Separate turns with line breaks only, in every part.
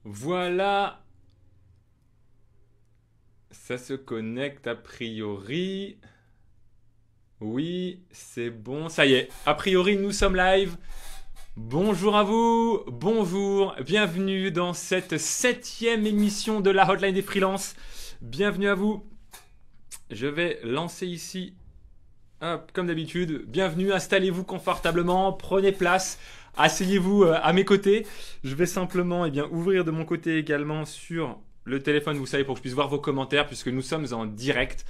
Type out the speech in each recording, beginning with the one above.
Voilà, ça se connecte a priori. Oui, c'est bon, ça y est. A priori, nous sommes live. Bonjour à vous, bonjour, bienvenue dans cette 7e émission de la Hotline des Freelances. Bienvenue à vous. Je vais lancer ici, hop, comme d'habitude. Bienvenue, installez-vous confortablement, prenez place, asseyez-vous à mes côtés. Je vais simplement ouvrir de mon côté également sur le téléphone, vous savez, pour que je puisse voir vos commentaires, puisque nous sommes en direct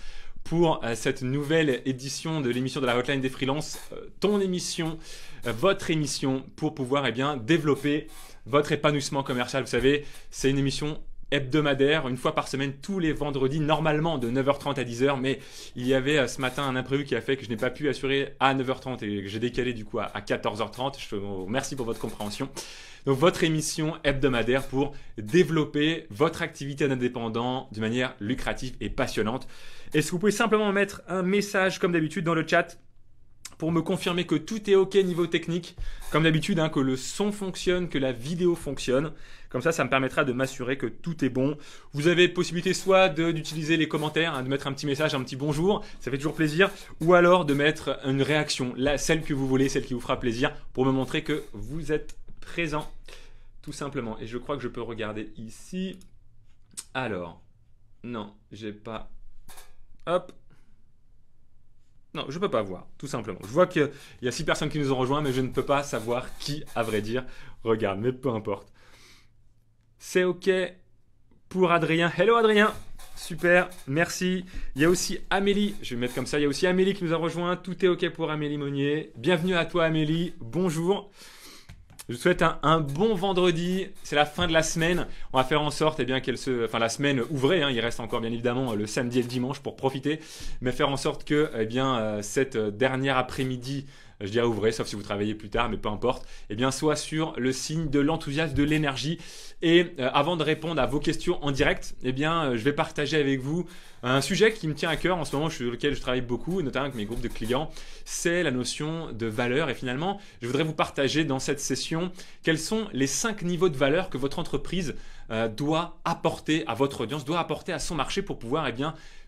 pour cette nouvelle édition de l'émission de la Hotline des Freelances, ton émission, votre émission, pour pouvoir développer votre épanouissement commercial. Vous savez, c'est une émission hebdomadaire, une fois par semaine, tous les vendredis, normalement de 9h30 à 10h, mais il y avait ce matin un imprévu qui a fait que je n'ai pas pu assurer à 9h30 et que j'ai décalé du coup à 14h30. Je vous remercie pour votre compréhension. Donc votre émission hebdomadaire pour développer votre activité d'indépendant de manière lucrative et passionnante. Est-ce que vous pouvez simplement mettre un message comme d'habitude dans le chat pour me confirmer que tout est OK niveau technique, comme d'habitude, que le son fonctionne, que la vidéo fonctionne. Comme ça me permettra de m'assurer que tout est bon. Vous avez possibilité soit d'utiliser les commentaires, de mettre un petit message, un petit bonjour, ça fait toujours plaisir, ou alors de mettre une réaction, celle que vous voulez, celle qui vous fera plaisir, pour me montrer que vous êtes présent, tout simplement. Et je crois que je peux regarder ici. Alors, non, j'ai pas... Hop. Non, je ne peux pas voir, tout simplement. Je vois qu'il y a 6 personnes qui nous ont rejoints, mais je ne peux pas savoir qui, à vrai dire, regarde. Mais peu importe. C'est OK pour Adrien. Hello Adrien. Super, merci. Il y a aussi Amélie, je vais mettre comme ça, il y a aussi Amélie qui nous a rejoint. Tout est OK pour Amélie Monnier. Bienvenue à toi Amélie, bonjour. Je vous souhaite un bon vendredi, c'est la fin de la semaine. On va faire en sorte la semaine ouvrée, il reste encore bien évidemment le samedi et le dimanche pour profiter, mais faire en sorte que cette dernière après-midi, je dirais ouvrée, sauf si vous travaillez plus tard, mais peu importe, soit sur le signe de l'enthousiasme, de l'énergie. Et avant de répondre à vos questions en direct, je vais partager avec vous un sujet qui me tient à cœur en ce moment, sur lequel je travaille beaucoup, notamment avec mes groupes de clients, c'est la notion de valeur. Et finalement, je voudrais vous partager dans cette session quels sont les 5 niveaux de valeur que votre entreprise doit apporter à votre audience, doit apporter à son marché pour pouvoir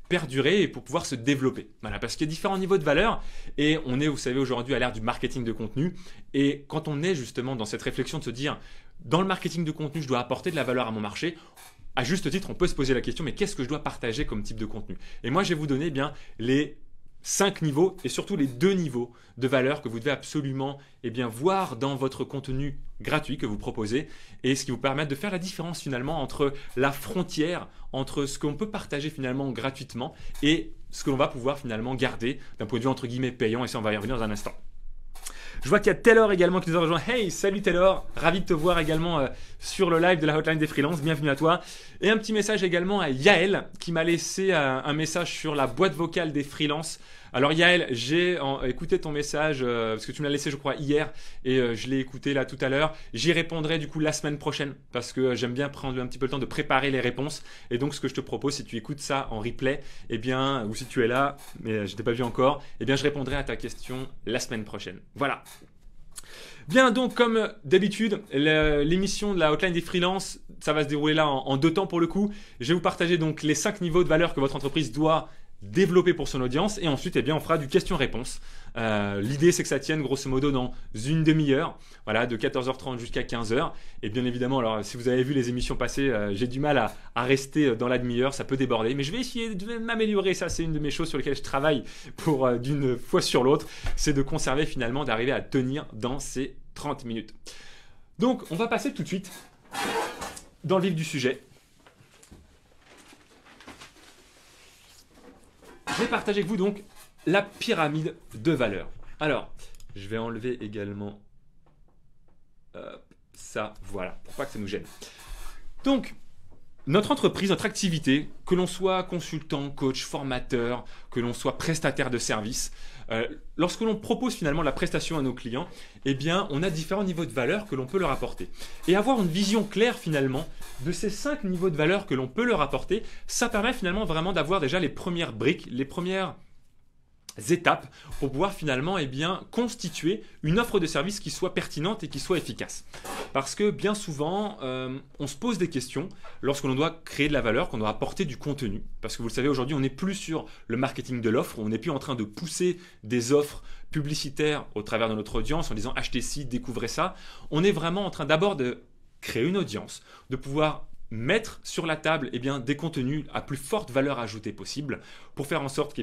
perdurer et pour pouvoir se développer. Voilà, parce qu'il y a différents niveaux de valeur et on est, vous savez, aujourd'hui à l'ère du marketing de contenu. Et quand on est justement dans cette réflexion de se dire, dans le marketing de contenu, je dois apporter de la valeur à mon marché, à juste titre, on peut se poser la question, mais qu'est-ce que je dois partager comme type de contenu? Et moi, je vais vous donner les 5 niveaux et surtout les 2 niveaux de valeur que vous devez absolument voir dans votre contenu gratuit que vous proposez et ce qui vous permet de faire la différence finalement entre la frontière entre ce qu'on peut partager finalement gratuitement et ce que l'on va pouvoir finalement garder d'un point de vue entre guillemets payant, et ça on va y revenir dans un instant. Je vois qu'il y a Taylor également qui nous a rejoint. Hey, salut Taylor, ravi de te voir également sur le live de la Hotline des Freelances, bienvenue à toi. Et un petit message également à Yael qui m'a laissé un message sur la boîte vocale des freelances. Alors Yael, j'ai écouté ton message parce que tu me l'as laissé je crois hier et je l'ai écouté là tout à l'heure. J'y répondrai du coup la semaine prochaine parce que j'aime bien prendre un petit peu le temps de préparer les réponses. Et donc ce que je te propose, si tu écoutes ça en replay, ou si tu es là, mais je t'ai pas vu encore, je répondrai à ta question la semaine prochaine. Voilà. Bien, donc comme d'habitude, l'émission de la Hotline des Freelances, ça va se dérouler là en 2 temps pour le coup. Je vais vous partager donc les 5 niveaux de valeur que votre entreprise doit développer pour son audience et ensuite on fera du question-réponse. L'idée c'est que ça tienne grosso modo dans une demi-heure, voilà, de 14h30 jusqu'à 15h. Et bien évidemment, alors si vous avez vu les émissions passées, j'ai du mal à rester dans la demi-heure, ça peut déborder, mais je vais essayer de m'améliorer. Ça c'est une de mes choses sur lesquelles je travaille pour d'une fois sur l'autre, c'est de conserver finalement, d'arriver à tenir dans ces 30 minutes. Donc on va passer tout de suite dans le vif du sujet. Je vais partager avec vous donc la pyramide de valeur. Alors, je vais enlever également ça, voilà, pour pas que ça nous gêne. Donc, notre entreprise, notre activité, que l'on soit consultant, coach, formateur, que l'on soit prestataire de service, lorsque l'on propose finalement la prestation à nos clients, on a différents niveaux de valeur que l'on peut leur apporter. Et avoir une vision claire finalement de ces 5 niveaux de valeur que l'on peut leur apporter, ça permet finalement vraiment d'avoir déjà les premières briques, les premières étapes pour pouvoir finalement constituer une offre de service qui soit pertinente et qui soit efficace. Parce que bien souvent, on se pose des questions lorsqu'on doit créer de la valeur, qu'on doit apporter du contenu. Parce que vous le savez, aujourd'hui, on n'est plus sur le marketing de l'offre, on n'est plus en train de pousser des offres publicitaires au travers de notre audience en disant achetez ci, découvrez ça. On est vraiment en train d'abord de créer une audience, de pouvoir mettre sur la table des contenus à plus forte valeur ajoutée possible pour faire en sorte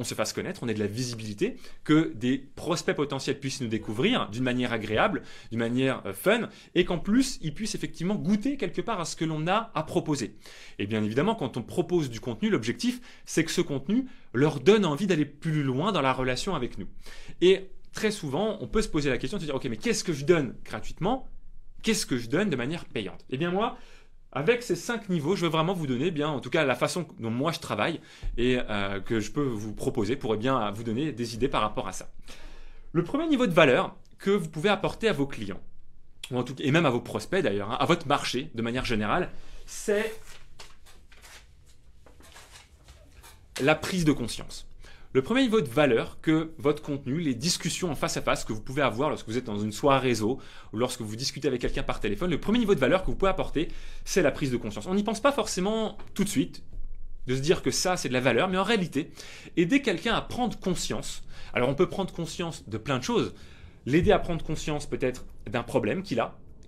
on se fasse connaître, on ait de la visibilité, que des prospects potentiels puissent nous découvrir d'une manière agréable, d'une manière fun, et qu'en plus, ils puissent effectivement goûter quelque part à ce que l'on a à proposer. Et bien évidemment, quand on propose du contenu, l'objectif, c'est que ce contenu leur donne envie d'aller plus loin dans la relation avec nous. Et très souvent, on peut se poser la question de se dire, ok, mais qu'est-ce que je donne gratuitement? Qu'est-ce que je donne de manière payante? Eh bien moi, avec ces 5 niveaux, je veux vraiment vous donner, en tout cas la façon dont moi je travaille et que je peux vous proposer pour vous donner des idées par rapport à ça. Le premier niveau de valeur que vous pouvez apporter à vos clients, et même à vos prospects d'ailleurs, à votre marché de manière générale, c'est la prise de conscience. Le premier niveau de valeur que votre contenu, les discussions en face à face que vous pouvez avoir lorsque vous êtes dans une soirée réseau ou lorsque vous discutez avec quelqu'un par téléphone, le premier niveau de valeur que vous pouvez apporter, c'est la prise de conscience. On n'y pense pas forcément tout de suite de se dire que ça, c'est de la valeur, mais en réalité, aider quelqu'un à prendre conscience. Alors, on peut prendre conscience de plein de choses. L'aider à prendre conscience peut-être d'un problème qu'il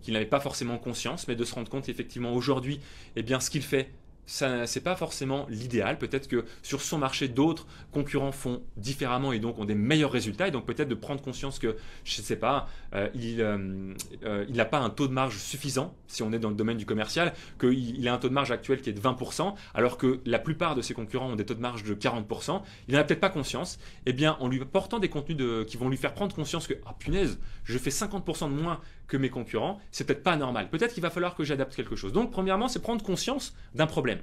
n'avait pas forcément conscience, mais de se rendre compte effectivement aujourd'hui, ce qu'il fait, ça, c'est pas forcément l'idéal. Peut-être que sur son marché, d'autres concurrents font différemment et donc ont des meilleurs résultats. Et donc peut-être de prendre conscience que, je ne sais pas, il n'a pas un taux de marge suffisant, si on est dans le domaine du commercial, qu'il a un taux de marge actuel qui est de 20%, alors que la plupart de ses concurrents ont des taux de marge de 40%. Il n'en a peut-être pas conscience. Eh bien, en lui apportant des contenus qui vont lui faire prendre conscience que, ah punaise, je fais 50% de moins que mes concurrents, c'est peut-être pas normal. Peut-être qu'il va falloir que j'adapte quelque chose. Donc, premièrement, c'est prendre conscience d'un problème.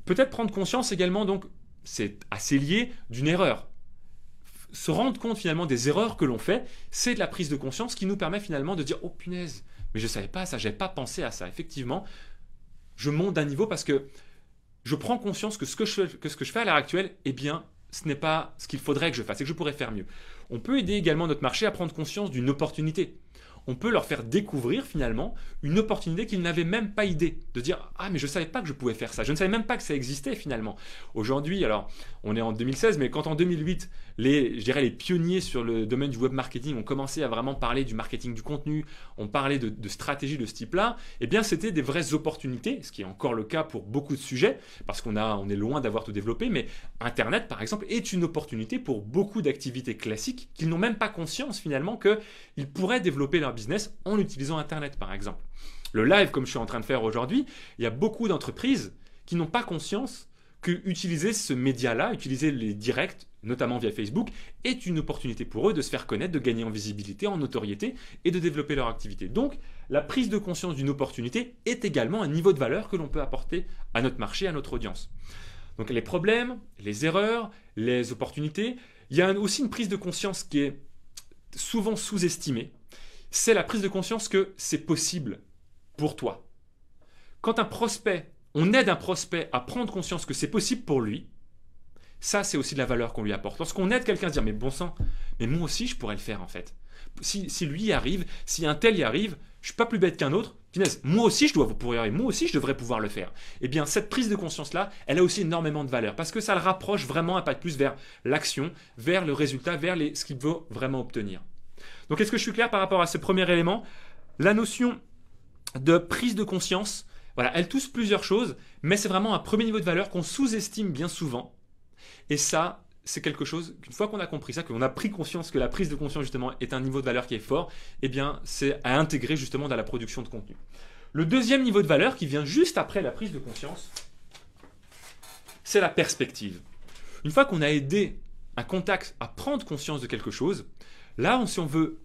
Peut-être prendre conscience également, donc, c'est assez lié d'une erreur. Se rendre compte finalement des erreurs que l'on fait, c'est de la prise de conscience qui nous permet finalement de dire « Oh punaise, mais je ne savais pas ça, je n'avais pas pensé à ça. » Effectivement, je monte d'un niveau parce que je prends conscience que ce que je fais à l'heure actuelle, ce n'est pas ce qu'il faudrait que je fasse et que je pourrais faire mieux. On peut aider également notre marché à prendre conscience d'une opportunité. On peut leur faire découvrir finalement une opportunité qu'ils n'avaient même pas idée. De dire « Ah, mais je ne savais pas que je pouvais faire ça. Je ne savais même pas que ça existait finalement. » Aujourd'hui, alors, on est en 2016, mais quand en 2008, les pionniers sur le domaine du web marketing ont commencé à vraiment parler du marketing du contenu, on parlait de stratégies de ce type-là, c'était des vraies opportunités, ce qui est encore le cas pour beaucoup de sujets, parce qu'on est loin d'avoir tout développé, mais Internet, par exemple, est une opportunité pour beaucoup d'activités classiques qui n'ont même pas conscience finalement qu'ils pourraient développer leur business en utilisant Internet, par exemple. Le live, comme je suis en train de faire aujourd'hui, il y a beaucoup d'entreprises qui n'ont pas conscience que utiliser ce média-là, utiliser les directs, notamment via Facebook, est une opportunité pour eux de se faire connaître, de gagner en visibilité, en notoriété et de développer leur activité. Donc, la prise de conscience d'une opportunité est également un niveau de valeur que l'on peut apporter à notre marché, à notre audience. Donc, les problèmes, les erreurs, les opportunités, il y a aussi une prise de conscience qui est souvent sous-estimée. C'est la prise de conscience que c'est possible pour toi. Quand on aide un prospect à prendre conscience que c'est possible pour lui, ça c'est aussi de la valeur qu'on lui apporte. Lorsqu'on aide quelqu'un à se dire mais bon sang, mais moi aussi je pourrais le faire en fait. Si lui y arrive, si un tel y arrive, je suis pas plus bête qu'un autre, moi aussi je dois pouvoir y arriver, moi aussi je devrais pouvoir le faire. Eh bien cette prise de conscience là, elle a aussi énormément de valeur parce que ça le rapproche vraiment un pas de plus vers l'action, vers le résultat, vers ce qu'il veut vraiment obtenir. Donc est-ce que je suis clair par rapport à ce premier élément? La notion de prise de conscience, voilà, elle touche plusieurs choses, mais c'est vraiment un premier niveau de valeur qu'on sous-estime bien souvent. Et ça, c'est quelque chose qu'une fois qu'on a compris ça, qu'on a pris conscience que la prise de conscience justement est un niveau de valeur qui est fort, c'est à intégrer justement dans la production de contenu. Le deuxième niveau de valeur qui vient juste après la prise de conscience, c'est la perspective. Une fois qu'on a aidé un contact à prendre conscience de quelque chose, là, si on veut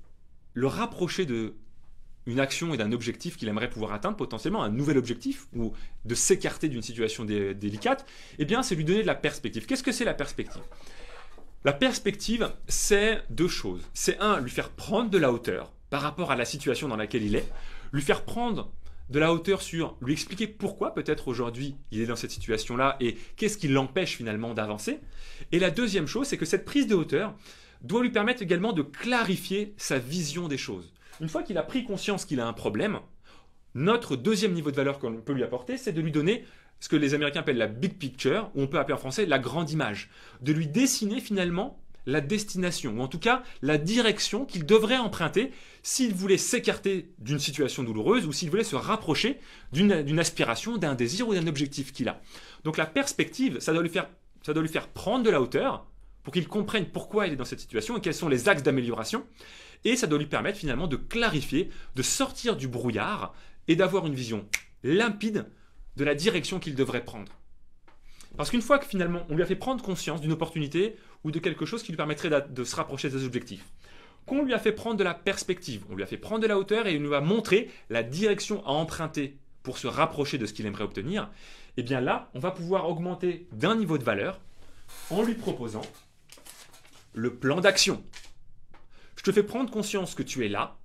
le rapprocher d'une action et d'un objectif qu'il aimerait pouvoir atteindre, potentiellement un nouvel objectif, ou de s'écarter d'une situation délicate, c'est lui donner de la perspective. Qu'est-ce que c'est la perspective? La perspective, c'est deux choses. C'est lui faire prendre de la hauteur par rapport à la situation dans laquelle il est, lui faire prendre de la hauteur sur lui expliquer pourquoi peut-être aujourd'hui il est dans cette situation-là et qu'est-ce qui l'empêche finalement d'avancer. Et la deuxième chose, c'est que cette prise de hauteur doit lui permettre également de clarifier sa vision des choses. Une fois qu'il a pris conscience qu'il a un problème, notre deuxième niveau de valeur qu'on peut lui apporter, c'est de lui donner ce que les Américains appellent la big picture, ou on peut appeler en français la grande image, de lui dessiner finalement la destination, ou en tout cas la direction qu'il devrait emprunter s'il voulait s'écarter d'une situation douloureuse ou s'il voulait se rapprocher d'une aspiration, d'un désir ou d'un objectif qu'il a. Donc la perspective, ça doit lui faire prendre de la hauteur pour qu'il comprenne pourquoi il est dans cette situation et quels sont les axes d'amélioration. Et ça doit lui permettre finalement de clarifier, de sortir du brouillard et d'avoir une vision limpide de la direction qu'il devrait prendre. Parce qu'une fois que finalement on lui a fait prendre conscience d'une opportunité ou de quelque chose qui lui permettrait de se rapprocher de ses objectifs, qu'on lui a fait prendre de la perspective, on lui a fait prendre de la hauteur et il nous a montré la direction à emprunter pour se rapprocher de ce qu'il aimerait obtenir, et bien là, on va pouvoir augmenter d'un niveau de valeur en lui proposant le plan d'action. Je te fais prendre conscience que tu es là,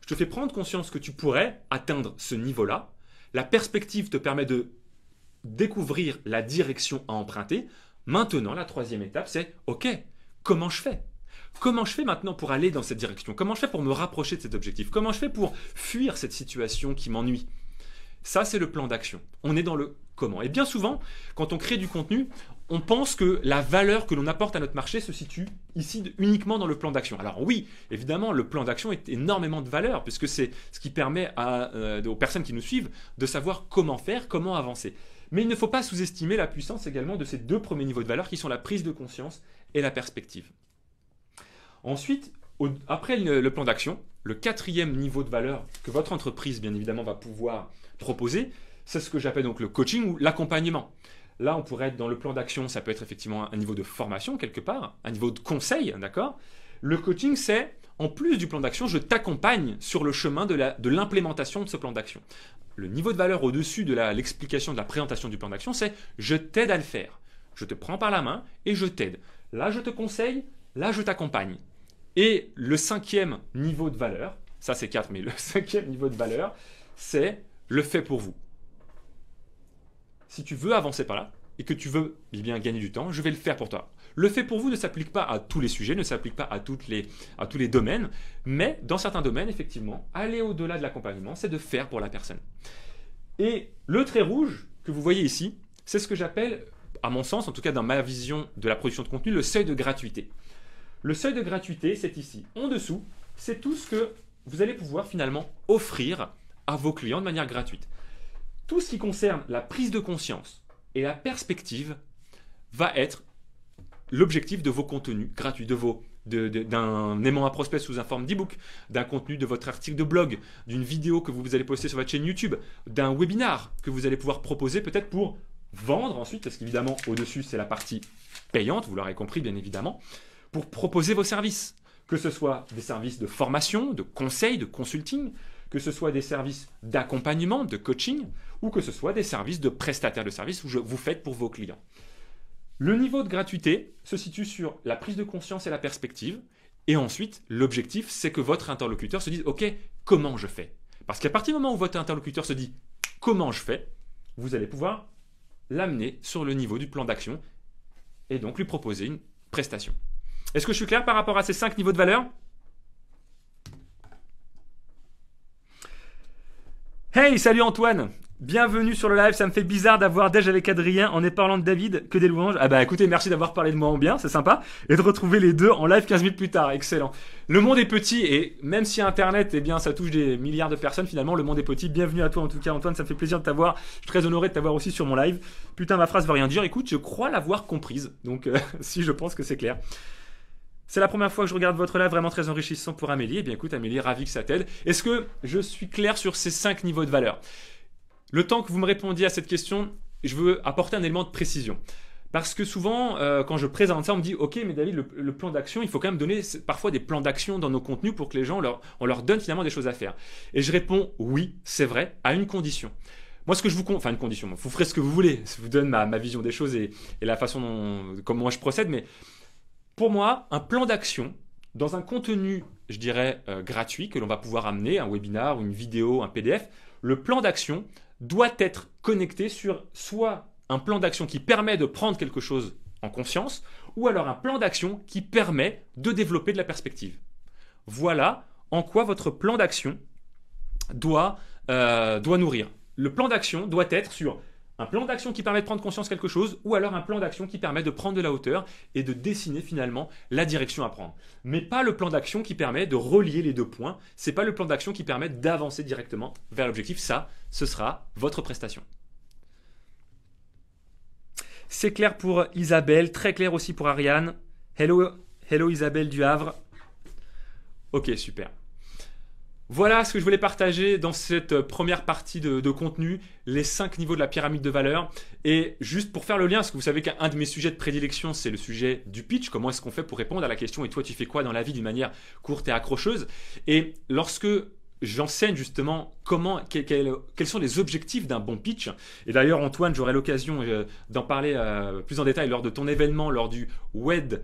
je te fais prendre conscience que tu pourrais atteindre ce niveau-là, la perspective te permet de découvrir la direction à emprunter. Maintenant, la troisième étape, c'est « Ok, comment je fais ? Comment je fais maintenant pour aller dans cette direction ? Comment je fais pour me rapprocher de cet objectif ? Comment je fais pour fuir cette situation qui m'ennuie ?» Ça, c'est le plan d'action. On est dans le comment. Et bien souvent, quand on crée du contenu, on pense que la valeur que l'on apporte à notre marché se situe ici uniquement dans le plan d'action. Alors oui, évidemment, le plan d'action est énormément de valeur, puisque c'est ce qui permet aux personnes qui nous suivent de savoir comment faire, comment avancer. Mais il ne faut pas sous-estimer la puissance également de ces deux premiers niveaux de valeur qui sont la prise de conscience et la perspective. Ensuite, après le plan d'action, le quatrième niveau de valeur que votre entreprise, bien évidemment, va pouvoir proposer, c'est ce que j'appelle donc le coaching ou l'accompagnement. Là, on pourrait être dans le plan d'action, ça peut être effectivement un niveau de formation quelque part, un niveau de conseil, d'accord ? Le coaching, c'est, en plus du plan d'action, je t'accompagne sur le chemin de l'implémentation de ce plan d'action. Le niveau de valeur au-dessus de l'explication, de la présentation du plan d'action, c'est je t'aide à le faire. Je te prends par la main et je t'aide. Là, je te conseille, là, je t'accompagne. Et le cinquième niveau de valeur, ça c'est 4, mais le cinquième niveau de valeur, c'est le fait pour vous. Si tu veux avancer par là et que tu veux bien gagner du temps, je vais le faire pour toi. Le fait pour vous ne s'applique pas à tous les sujets, ne s'applique pas à tous les domaines, mais dans certains domaines, effectivement, aller au-delà de l'accompagnement, c'est de faire pour la personne. Et le trait rouge que vous voyez ici, c'est ce que j'appelle, à mon sens, en tout cas dans ma vision de la production de contenu, le seuil de gratuité. Le seuil de gratuité, c'est ici. En dessous, c'est tout ce que vous allez pouvoir finalement offrir à vos clients de manière gratuite. Tout ce qui concerne la prise de conscience et la perspective va être l'objectif de vos contenus gratuits, d'un aimant à prospect sous une forme d'e-book, d'un contenu de votre article de blog, d'une vidéo que vous allez poster sur votre chaîne YouTube, d'un webinar que vous allez pouvoir proposer peut-être pour vendre ensuite, parce qu'évidemment au-dessus c'est la partie payante, vous l'aurez compris bien évidemment, pour proposer vos services, que ce soit des services de formation, de conseil, de consulting, que ce soit des services d'accompagnement, de coaching, ou que ce soit des services de prestataires de services où vous faites pour vos clients. Le niveau de gratuité se situe sur la prise de conscience et la perspective. Et ensuite, l'objectif, c'est que votre interlocuteur se dise « Ok, comment je fais ?» Parce qu'à partir du moment où votre interlocuteur se dit « Comment je fais ?» vous allez pouvoir l'amener sur le niveau du plan d'action et donc lui proposer une prestation. Est-ce que je suis clair par rapport à ces 5 niveaux de valeur ? Hey, salut Antoine! Bienvenue sur le live, ça me fait bizarre d'avoir Dej avec Adrien en parlant de David, que des louanges. Ah bah écoutez, merci d'avoir parlé de moi en bien, c'est sympa. Et de retrouver les deux en live 15 minutes plus tard, excellent. Le monde est petit et même si Internet, eh bien, ça touche des milliards de personnes, finalement, le monde est petit. Bienvenue à toi en tout cas Antoine, ça me fait plaisir de t'avoir. Je suis très honoré de t'avoir aussi sur mon live. Putain, ma phrase veut rien dire, écoute, je crois l'avoir comprise. Donc si je pense que c'est clair. C'est la première fois que je regarde votre live, vraiment très enrichissant pour Amélie. Eh bien écoute Amélie, ravi que ça t'aide. Est-ce que je suis clair sur ces 5 niveaux de valeur ? Le temps que vous me répondiez à cette question, je veux apporter un élément de précision. Parce que souvent, quand je présente ça, on me dit « Ok, mais David, le plan d'action, il faut quand même donner parfois des plans d'action dans nos contenus pour que les gens, on leur donne finalement des choses à faire. » Et je réponds « Oui, c'est vrai, à une condition. » Moi, ce que je vous... Enfin, une condition, vous ferez ce que vous voulez. Je vous donne ma vision des choses et la façon comment moi je procède. Mais pour moi, un plan d'action, dans un contenu je dirais, gratuit que l'on va pouvoir amener, un webinar, une vidéo, un PDF, le plan d'action doit être connecté sur soit un plan d'action qui permet de prendre quelque chose en conscience, ou alors un plan d'action qui permet de développer de la perspective. Voilà en quoi votre plan d'action doit nourrir. Le plan d'action doit être sur un plan d'action qui permet de prendre conscience de quelque chose, ou alors un plan d'action qui permet de prendre de la hauteur et de dessiner finalement la direction à prendre. Mais pas le plan d'action qui permet de relier les deux points, c'est pas le plan d'action qui permet d'avancer directement vers l'objectif, ça, ce sera votre prestation. C'est clair pour Isabelle, très clair aussi pour Ariane. Hello Isabelle du Havre. Ok, super. Voilà ce que je voulais partager dans cette première partie de contenu, les 5 niveaux de la pyramide de valeur. Et juste pour faire le lien, parce que vous savez qu'un de mes sujets de prédilection, c'est le sujet du pitch. Comment est-ce qu'on fait pour répondre à la question « Et toi, tu fais quoi dans la vie » d'une manière courte et accrocheuse. Et lorsque j'enseigne justement quels sont les objectifs d'un bon pitch. Et d'ailleurs, Antoine, j'aurai l'occasion d'en parler plus en détail lors de ton événement, lors du Web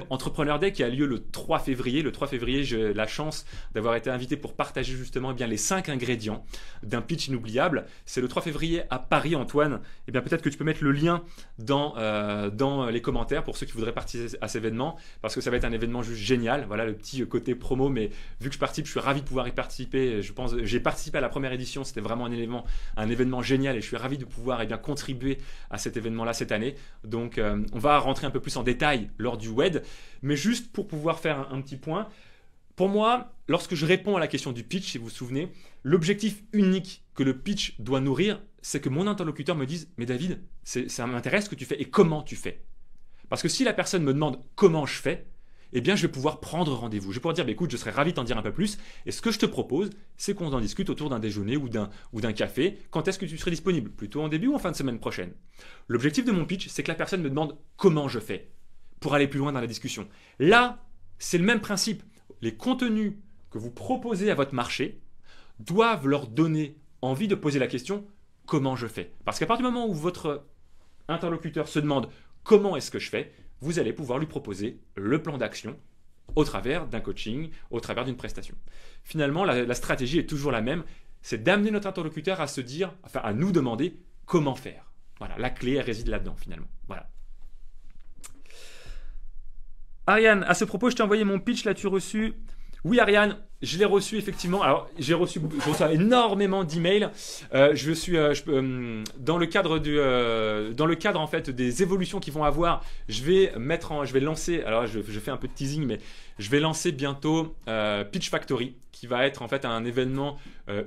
Entrepreneur Day qui a lieu le 3 février. Le 3 février, j'ai la chance d'avoir été invité pour partager justement les 5 ingrédients d'un pitch inoubliable. C'est le 3 février à Paris, Antoine. Et bien peut-être que tu peux mettre le lien dans les commentaires pour ceux qui voudraient participer à cet événement, parce que ça va être un événement juste génial. Voilà le petit côté promo, mais vu que je participe, je suis ravi de pouvoir y participer. Je pense, j'ai participé à la première édition, c'était vraiment un événement génial et je suis ravi de pouvoir contribuer à cet événement-là cette année. Donc on va rentrer un peu plus en détail lors du WED, mais juste pour pouvoir faire un petit point. Pour moi, lorsque je réponds à la question du pitch, si vous vous souvenez, l'objectif unique que le pitch doit nourrir, c'est que mon interlocuteur me dise « Mais David, ça m'intéresse ce que tu fais et comment tu fais ?» Parce que si la personne me demande comment je fais, eh bien, je vais pouvoir prendre rendez-vous. Je vais pouvoir dire, écoute, je serais ravi de t'en dire un peu plus. Et ce que je te propose, c'est qu'on en discute autour d'un déjeuner ou d'un café. Quand est-ce que tu serais disponible? Plutôt en début ou en fin de semaine prochaine? L'objectif de mon pitch, c'est que la personne me demande comment je fais pour aller plus loin dans la discussion. Là, c'est le même principe. Les contenus que vous proposez à votre marché doivent leur donner envie de poser la question comment je fais. Parce qu'à partir du moment où votre interlocuteur se demande comment est-ce que je fais, vous allez pouvoir lui proposer le plan d'action au travers d'un coaching, au travers d'une prestation. Finalement, la stratégie est toujours la même, c'est d'amener notre interlocuteur à se dire, enfin à nous demander comment faire. Voilà, la clé elle réside là-dedans finalement. Voilà. Ariane, à ce propos, je t'ai envoyé mon pitch, l'as-tu reçu? Oui, Ariane, je l'ai reçu effectivement. Alors, je reçois énormément d'emails. Dans le cadre en fait des évolutions qu'ils vont avoir, je vais lancer. Alors, je fais un peu de teasing, mais je vais lancer bientôt Pitch Factory, qui va être en fait un événement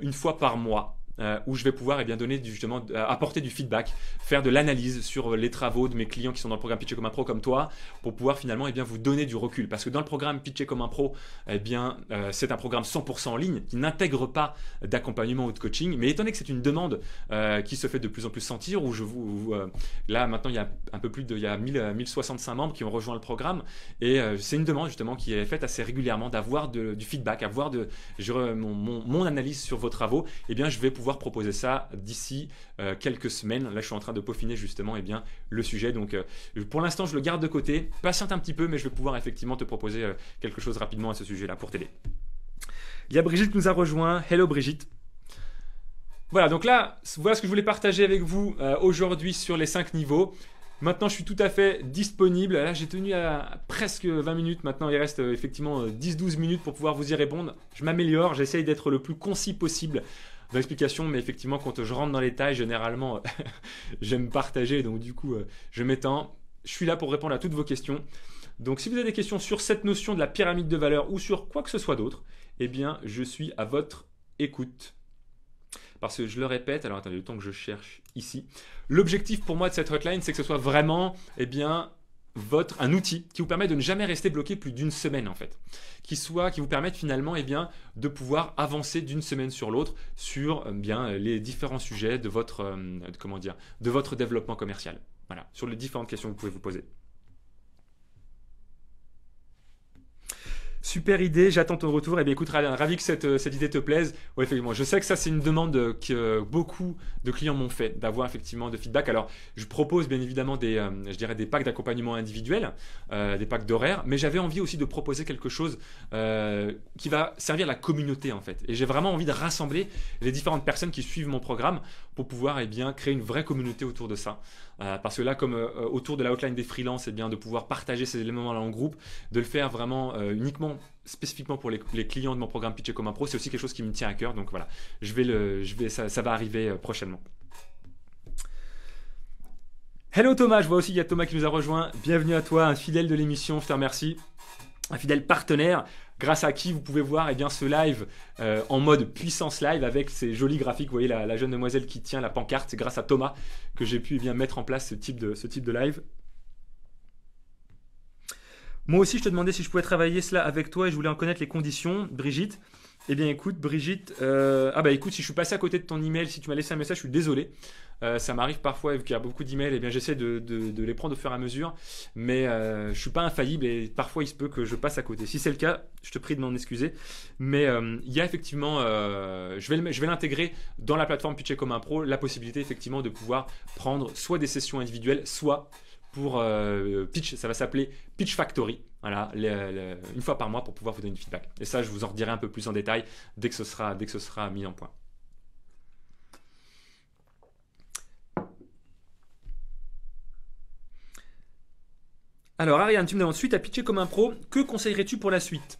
une fois par mois. Où je vais pouvoir donner apporter du feedback, faire de l'analyse sur les travaux de mes clients qui sont dans le programme Pitcher comme un pro comme toi, pour pouvoir finalement vous donner du recul. Parce que dans le programme Pitcher comme un pro, c'est un programme 100% en ligne qui n'intègre pas d'accompagnement ou de coaching. Mais étant donné que c'est une demande qui se fait de plus en plus sentir, là maintenant il y a un peu plus il y a 1065 membres qui ont rejoint le programme et c'est une demande justement qui est faite assez régulièrement d'avoir du feedback, avoir mon analyse sur vos travaux. Je vais pouvoir proposer ça d'ici quelques semaines. Là, je suis en train de peaufiner justement le sujet. Donc, pour l'instant, je le garde de côté. Patiente un petit peu, mais je vais pouvoir effectivement te proposer quelque chose rapidement à ce sujet-là pour t'aider. Il y a Brigitte qui nous a rejoint. Hello Brigitte. Voilà, donc là, voilà ce que je voulais partager avec vous aujourd'hui sur les 5 niveaux. Maintenant, je suis tout à fait disponible. Là, j'ai tenu à presque 20 minutes. Maintenant, il reste effectivement 10-12 minutes pour pouvoir vous y répondre. Je m'améliore. J'essaye d'être le plus concis possible dans l'explication, mais effectivement, quand je rentre dans les détails, généralement, j'aime partager. Donc, du coup, je m'étends. Je suis là pour répondre à toutes vos questions. Donc, si vous avez des questions sur cette notion de la pyramide de valeur ou sur quoi que ce soit d'autre, je suis à votre écoute. Parce que je le répète, alors attendez, le temps que je cherche ici. L'objectif pour moi de cette hotline, c'est que ce soit vraiment un outil qui vous permet de ne jamais rester bloqué plus d'une semaine en fait. Qui vous permette finalement de pouvoir avancer d'une semaine sur l'autre sur les différents sujets de votre développement commercial. Voilà, sur les différentes questions que vous pouvez vous poser. Super idée, j'attends ton retour. Eh bien écoute, ravi que cette idée te plaise. Ouais, effectivement, je sais que ça c'est une demande que beaucoup de clients m'ont fait, d'avoir effectivement de feedback. Alors, je propose bien évidemment je dirais des packs d'accompagnement individuels, des packs d'horaires, mais j'avais envie aussi de proposer quelque chose qui va servir la communauté en fait. Et j'ai vraiment envie de rassembler les différentes personnes qui suivent mon programme pour pouvoir créer une vraie communauté autour de ça. Parce que là, comme autour de la hotline des freelances, bien de pouvoir partager ces éléments-là en groupe, de le faire vraiment uniquement, spécifiquement pour les clients de mon programme Pitcher comme un pro, c'est aussi quelque chose qui me tient à cœur. Donc voilà, ça va arriver prochainement. Hello Thomas, je vois aussi qu'il y a Thomas qui nous a rejoint. Bienvenue à toi, un fidèle de l'émission, je te remercie. Un fidèle partenaire, grâce à qui vous pouvez voir ce live en mode puissance live avec ces jolis graphiques. Vous voyez la jeune demoiselle qui tient la pancarte, c'est grâce à Thomas que j'ai pu mettre en place ce type de live. Moi aussi, je te demandais si je pouvais travailler cela avec toi et je voulais en connaître les conditions, Brigitte. Eh bien écoute Brigitte, écoute, si je suis passé à côté de ton email, si tu m'as laissé un message, je suis désolé. Ça m'arrive parfois, vu qu'il y a beaucoup d'emails, j'essaie de les prendre au fur et à mesure, mais je ne suis pas infaillible et parfois il se peut que je passe à côté. Si c'est le cas, je te prie de m'en excuser, mais il y a effectivement, je vais l'intégrer dans la plateforme Pitcher comme un pro, la possibilité effectivement de pouvoir prendre soit des sessions individuelles, soit pour Pitch, ça va s'appeler Pitch Factory. Voilà, une fois par mois pour pouvoir vous donner du feedback. Et ça, je vous en redirai un peu plus en détail dès que ce sera mis en point. Alors Ariane, tu me demandes, suite à Pitcher comme un pro, que conseillerais-tu pour la suite?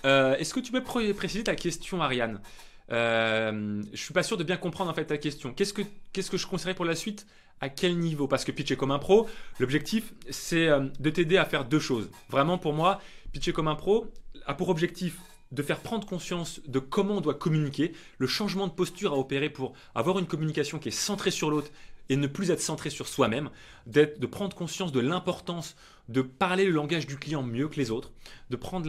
Est-ce que tu peux préciser ta question, Ariane? Je suis pas sûr de bien comprendre en fait ta question. Qu'est-ce que je conseillerais pour la suite? À quel niveau? Parce que Pitcher comme un pro, l'objectif c'est de t'aider à faire deux choses. Vraiment pour moi, Pitcher comme un pro a pour objectif de faire prendre conscience de comment on doit communiquer, le changement de posture à opérer pour avoir une communication qui est centrée sur l'autre et ne plus être centré sur soi-même, de prendre conscience de l'importance de parler le langage du client mieux que les autres, de prendre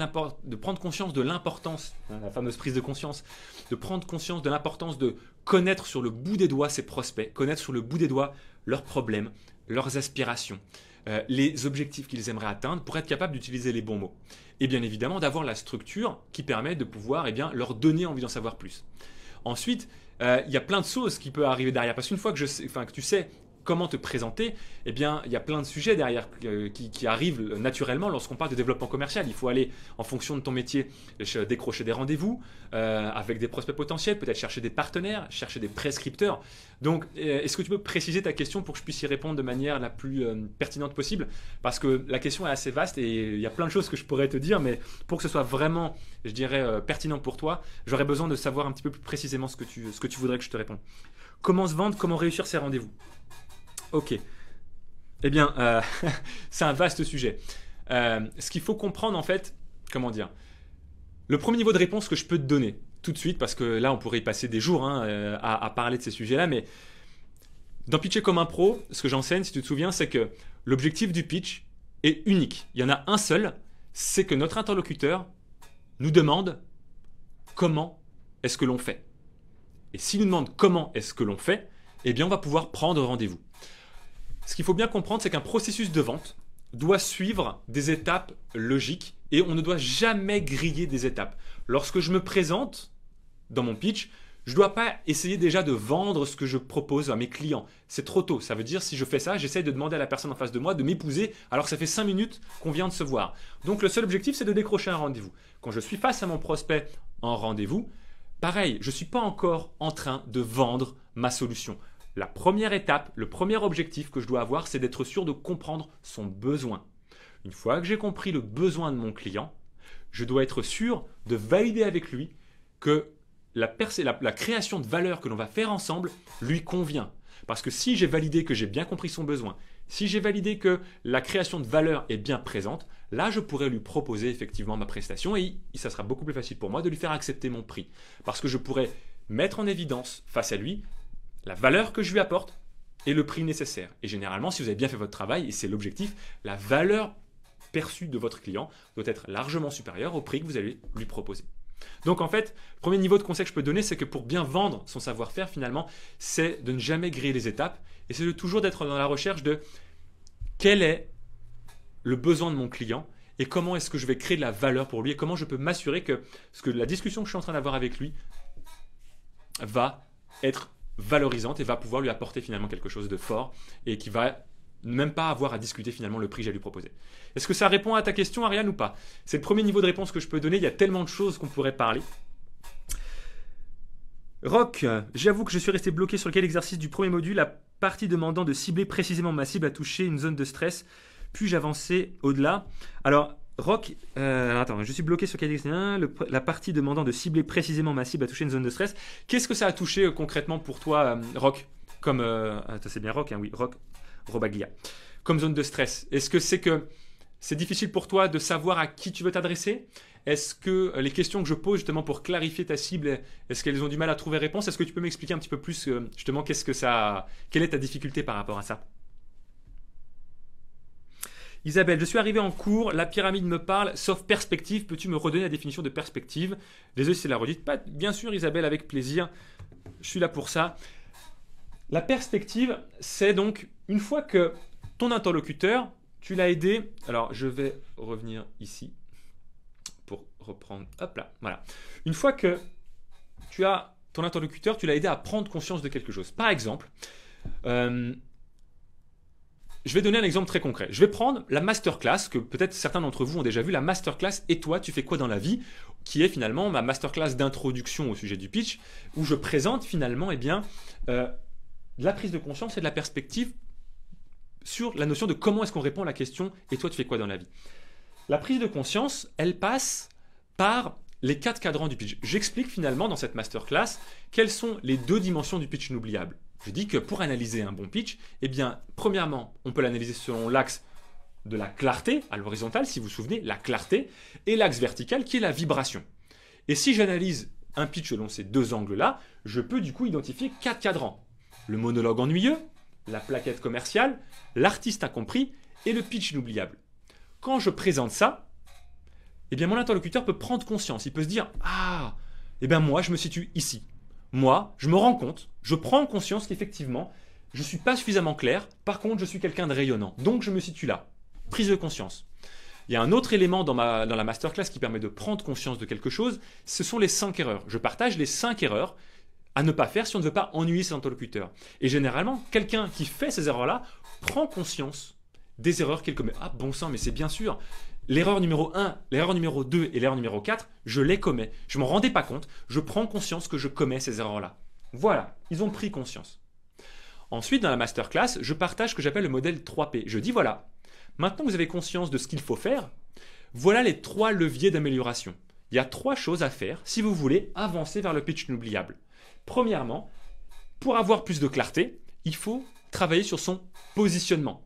conscience de l'importance, la fameuse prise de conscience, de prendre conscience de l'importance de connaître sur le bout des doigts ses prospects, connaître sur le bout des doigts leurs problèmes, leurs aspirations, les objectifs qu'ils aimeraient atteindre pour être capable d'utiliser les bons mots. Et bien évidemment d'avoir la structure qui permet de pouvoir leur donner envie d'en savoir plus. Ensuite, il y a plein de choses qui peuvent arriver derrière. Parce qu'une fois que tu sais comment te présenter, eh bien, il y a plein de sujets derrière qui arrivent naturellement lorsqu'on parle de développement commercial. Il faut aller, en fonction de ton métier, décrocher des rendez-vous avec des prospects potentiels, peut-être chercher des partenaires, chercher des prescripteurs. Donc, est-ce que tu peux préciser ta question pour que je puisse y répondre de manière la plus pertinente possible? Parce que la question est assez vaste et il y a plein de choses que je pourrais te dire, mais pour que ce soit vraiment, je dirais, pertinent pour toi, j'aurais besoin de savoir un petit peu plus précisément ce que tu voudrais que je te réponde. Comment se vendre? Comment réussir ses rendez-vous? Ok. Eh bien, c'est un vaste sujet. Ce qu'il faut comprendre en fait, comment dire, le premier niveau de réponse que je peux te donner tout de suite, parce que là on pourrait y passer des jours à parler de ces sujets-là, mais dans Pitcher comme un pro, ce que j'enseigne, si tu te souviens, c'est que l'objectif du pitch est unique. Il y en a un seul, c'est que notre interlocuteur nous demande comment est-ce que l'on fait. Et s'il nous demande comment est-ce que l'on fait, eh bien on va pouvoir prendre rendez-vous. Ce qu'il faut bien comprendre, c'est qu'un processus de vente doit suivre des étapes logiques et on ne doit jamais griller des étapes. Lorsque je me présente dans mon pitch, je ne dois pas essayer déjà de vendre ce que je propose à mes clients. C'est trop tôt. Ça veut dire, si je fais ça, j'essaie de demander à la personne en face de moi de m'épouser alors que ça fait 5 minutes qu'on vient de se voir. Donc le seul objectif, c'est de décrocher un rendez-vous. Quand je suis face à mon prospect en rendez-vous, pareil, je ne suis pas encore en train de vendre ma solution. La première étape, le premier objectif que je dois avoir, c'est d'être sûr de comprendre son besoin. Une fois que j'ai compris le besoin de mon client, je dois être sûr de valider avec lui que la création de valeur que l'on va faire ensemble lui convient. Parce que si j'ai validé que j'ai bien compris son besoin, si j'ai validé que la création de valeur est bien présente, là je pourrais lui proposer effectivement ma prestation et ça sera beaucoup plus facile pour moi de lui faire accepter mon prix. Parce que je pourrais mettre en évidence face à lui la valeur que je lui apporte et le prix nécessaire. Et généralement, si vous avez bien fait votre travail, et c'est l'objectif, la valeur perçue de votre client doit être largement supérieure au prix que vous allez lui proposer. Donc en fait, le premier niveau de conseil que je peux donner, c'est que pour bien vendre son savoir-faire, finalement, c'est de ne jamais griller les étapes et c'est de toujours d'être dans la recherche de quel est le besoin de mon client et comment est-ce que je vais créer de la valeur pour lui et comment je peux m'assurer que la discussion que je suis en train d'avoir avec lui va être valorisante et va pouvoir lui apporter finalement quelque chose de fort et qui va même pas avoir à discuter finalement le prix que j'ai à lui proposer. Est-ce que ça répond à ta question, Ariane, ou pas? C'est le premier niveau de réponse que je peux donner. Il y a tellement de choses qu'on pourrait parler. Rock, j'avoue que je suis resté bloqué sur lequel exercice du premier module, la partie demandant de cibler précisément ma cible a touché une zone de stress. Puis-je avancer au-delà? Alors, Rock, attends, je suis bloqué sur quel exercice, la partie demandant de cibler précisément ma cible a touché une zone de stress. Qu'est-ce que ça a touché concrètement pour toi, Rock? Comme, c'est bien Rock, hein, oui, Rock, Robaglia. Comme zone de stress. Est-ce que c'est difficile pour toi de savoir à qui tu veux t'adresser? Est-ce que les questions que je pose justement pour clarifier ta cible, est-ce qu'elles ont du mal à trouver réponse? Est-ce que tu peux m'expliquer un petit peu plus justement quelle est ta difficulté par rapport à ça? Isabelle, je suis arrivé en cours, la pyramide me parle, sauf perspective. Peux-tu me redonner la définition de perspective? Désolé si c'est la redite. Pas, bien sûr Isabelle, avec plaisir. Je suis là pour ça. La perspective, c'est donc une fois que ton interlocuteur, tu l'as aidé. Alors je vais revenir ici pour reprendre. Hop là, voilà. Une fois que tu as ton interlocuteur, tu l'as aidé à prendre conscience de quelque chose. Par exemple, je vais donner un exemple très concret. Je vais prendre la masterclass, que peut-être certains d'entre vous ont déjà vu, la masterclass « Et toi, tu fais quoi dans la vie ?» qui est finalement ma masterclass d'introduction au sujet du pitch, où je présente finalement de la prise de conscience et de la perspective sur la notion de comment est-ce qu'on répond à la question « Et toi, tu fais quoi dans la vie ?» La prise de conscience, elle passe par les 4 cadrans du pitch. J'explique finalement dans cette masterclass quelles sont les 2 dimensions du pitch inoubliable. Je dis que pour analyser un bon pitch, premièrement, on peut l'analyser selon l'axe de la clarté, à l'horizontale, si vous vous souvenez, la clarté, et l'axe vertical qui est la vibration. Et si j'analyse un pitch selon ces 2 angles-là, je peux du coup identifier 4 cadrans. Le monologue ennuyeux, la plaquette commerciale, l'artiste incompris et le pitch inoubliable. Quand je présente ça, mon interlocuteur peut prendre conscience. Il peut se dire « Ah, moi, je me situe ici. Moi, je me rends compte, je prends conscience qu'effectivement, je ne suis pas suffisamment clair. Par contre, je suis quelqu'un de rayonnant. Donc, je me situe là. » Prise de conscience. Il y a un autre élément dans la masterclass qui permet de prendre conscience de quelque chose. Ce sont les 5 erreurs. Je partage les 5 erreurs à ne pas faire si on ne veut pas ennuyer ses interlocuteurs. Et généralement, quelqu'un qui fait ces erreurs-là prend conscience des erreurs qu'il commet. Ah, bon sang, mais c'est bien sûr. L'erreur numéro 1, l'erreur numéro 2 et l'erreur numéro 4, je les commets. Je ne m'en rendais pas compte. Je prends conscience que je commets ces erreurs-là. Voilà, ils ont pris conscience. Ensuite, dans la masterclass, je partage ce que j'appelle le modèle 3P. Je dis voilà, maintenant que vous avez conscience de ce qu'il faut faire, voilà les 3 leviers d'amélioration. Il y a 3 choses à faire si vous voulez avancer vers le pitch inoubliable. Premièrement, pour avoir plus de clarté, il faut travailler sur son positionnement.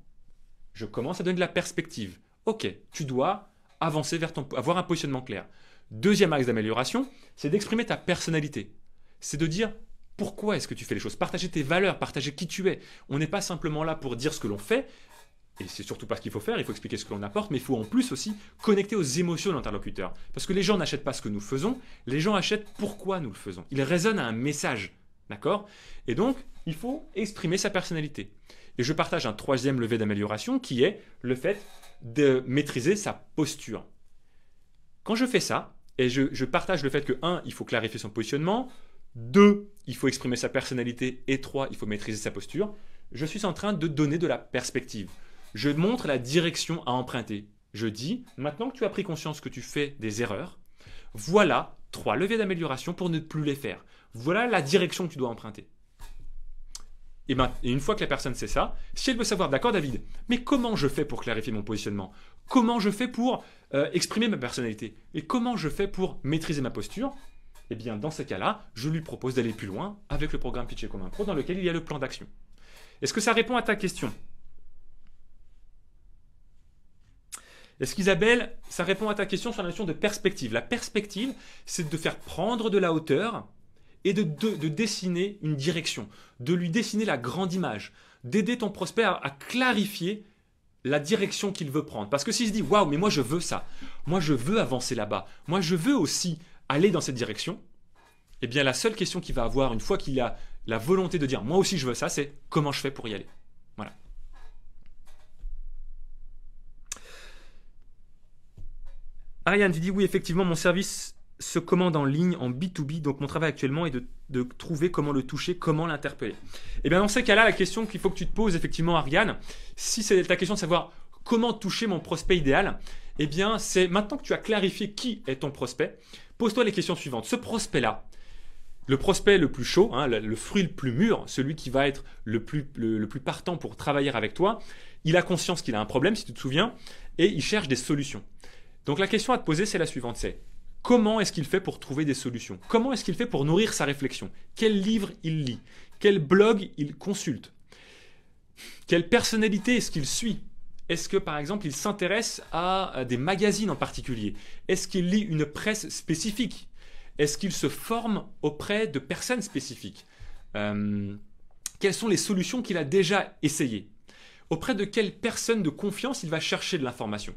Je commence à donner de la perspective. Ok, tu dois avancer vers avoir un positionnement clair. Deuxième axe d'amélioration, c'est d'exprimer ta personnalité. C'est de dire pourquoi est-ce que tu fais les choses. Partager tes valeurs, partager qui tu es. On n'est pas simplement là pour dire ce que l'on fait, et c'est surtout pas ce qu'il faut faire, il faut expliquer ce que l'on apporte, mais il faut en plus aussi connecter aux émotions de l'interlocuteur. Parce que les gens n'achètent pas ce que nous faisons, les gens achètent pourquoi nous le faisons. Ils résonnent à un message, d'accord? Et donc, il faut exprimer sa personnalité. Et je partage un 3e levier d'amélioration qui est le fait de maîtriser sa posture. Quand je fais ça, et je partage le fait que 1, il faut clarifier son positionnement, 2, il faut exprimer sa personnalité, et 3, il faut maîtriser sa posture, je suis en train de donner de la perspective. Je montre la direction à emprunter. Je dis, maintenant que tu as pris conscience que tu fais des erreurs, voilà 3 leviers d'amélioration pour ne plus les faire. Voilà la direction que tu dois emprunter. Et une fois que la personne sait ça, si elle veut savoir, d'accord David, mais comment je fais pour clarifier mon positionnement? Comment je fais pour exprimer ma personnalité? Et comment je fais pour maîtriser ma posture? Eh bien, dans ces cas-là, je lui propose d'aller plus loin avec le programme Pitcher comme un pro dans lequel il y a le plan d'action. Est-ce que ça répond à ta question? Est-ce qu'Isabelle, ça répond à ta question sur la notion de perspective? La perspective, c'est de faire prendre de la hauteur et de dessiner une direction, de lui dessiner la grande image, d'aider ton prospect à clarifier la direction qu'il veut prendre. Parce que s'il se dit « Waouh, mais moi je veux ça, moi je veux avancer là-bas, moi je veux aussi aller dans cette direction », eh bien la seule question qu'il va avoir une fois qu'il a la volonté de dire « Moi aussi je veux ça », c'est « Comment je fais pour y aller ?» Voilà. Ariane, tu dis oui, effectivement, mon service se commande en ligne, en B2B, donc mon travail actuellement est de trouver comment le toucher, comment l'interpeller. Et bien dans ces cas-là, la question qu'il faut que tu te poses, effectivement, Ariane, si c'est ta question de savoir comment toucher mon prospect idéal, eh bien c'est maintenant que tu as clarifié qui est ton prospect, pose-toi les questions suivantes. Ce prospect-là, le prospect le plus chaud, hein, le fruit le plus mûr, celui qui va être le plus partant pour travailler avec toi, il a conscience qu'il a un problème, si tu te souviens, et il cherche des solutions. Donc la question à te poser, c'est la suivante, c'est comment est-ce qu'il fait pour trouver des solutions? Comment est-ce qu'il fait pour nourrir sa réflexion? Quel livre il lit? Quel blog il consulte? Quelle personnalité est-ce qu'il suit? Est-ce que par exemple il s'intéresse à des magazines en particulier? Est-ce qu'il lit une presse spécifique? Est-ce qu'il se forme auprès de personnes spécifiques? Quelles sont les solutions qu'il a déjà essayées? Auprès de quelle personne de confiance il va chercher de l'information?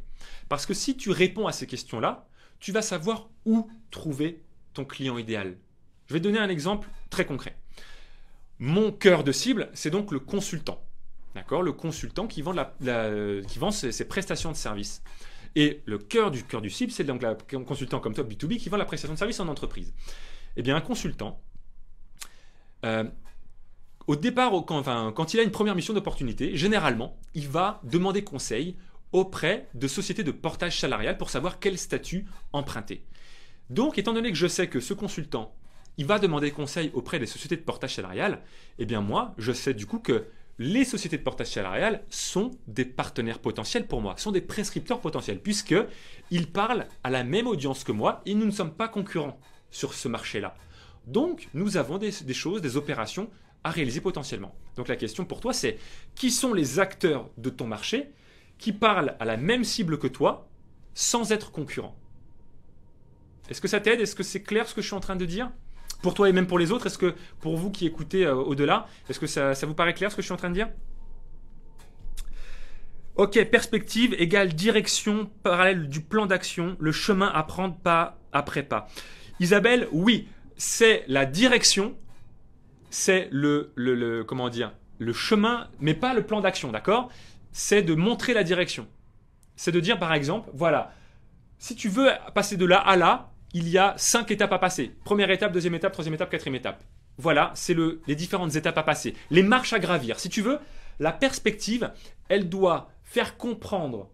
Parce que si tu réponds à ces questions-là, tu vas savoir où trouver ton client idéal. Je vais donner un exemple très concret. Mon cœur de cible, c'est donc le consultant. D'accord? Le consultant qui vend, qui vend ses prestations de service. Et le cœur du cible, c'est donc un consultant comme toi, B2B, qui vend la prestation de service en entreprise. Eh bien, un consultant, au départ, quand il a une première mission d'opportunité, généralement, il va demander conseil auprès de sociétés de portage salarial pour savoir quel statut emprunter. Donc, étant donné que je sais que ce consultant, il va demander conseil auprès des sociétés de portage salarial, eh bien moi, je sais du coup que les sociétés de portage salarial sont des partenaires potentiels pour moi, sont des prescripteurs potentiels, puisqu'ils parlent à la même audience que moi et nous ne sommes pas concurrents sur ce marché-là. Donc, nous avons des choses, des opérations à réaliser potentiellement. Donc la question pour toi, c'est qui sont les acteurs de ton marché qui parlent à la même cible que toi sans être concurrents? Est-ce que ça t'aide? Est-ce que c'est clair ce que je suis en train de dire? Pour toi et même pour les autres, est-ce que pour vous qui écoutez au-delà, est-ce que ça vous paraît clair ce que je suis en train de dire? Ok, perspective égale direction parallèle du plan d'action, le chemin à prendre pas après pas. Isabelle, oui, c'est la direction, c'est comment dire, le chemin, mais pas le plan d'action, d'accord? C'est de montrer la direction. C'est de dire par exemple, voilà, si tu veux passer de là à là, il y a 5 étapes à passer. Première étape, deuxième étape, troisième étape, quatrième étape. Voilà, c'est les différentes étapes à passer. Les marches à gravir. Si tu veux, la perspective, elle doit faire comprendre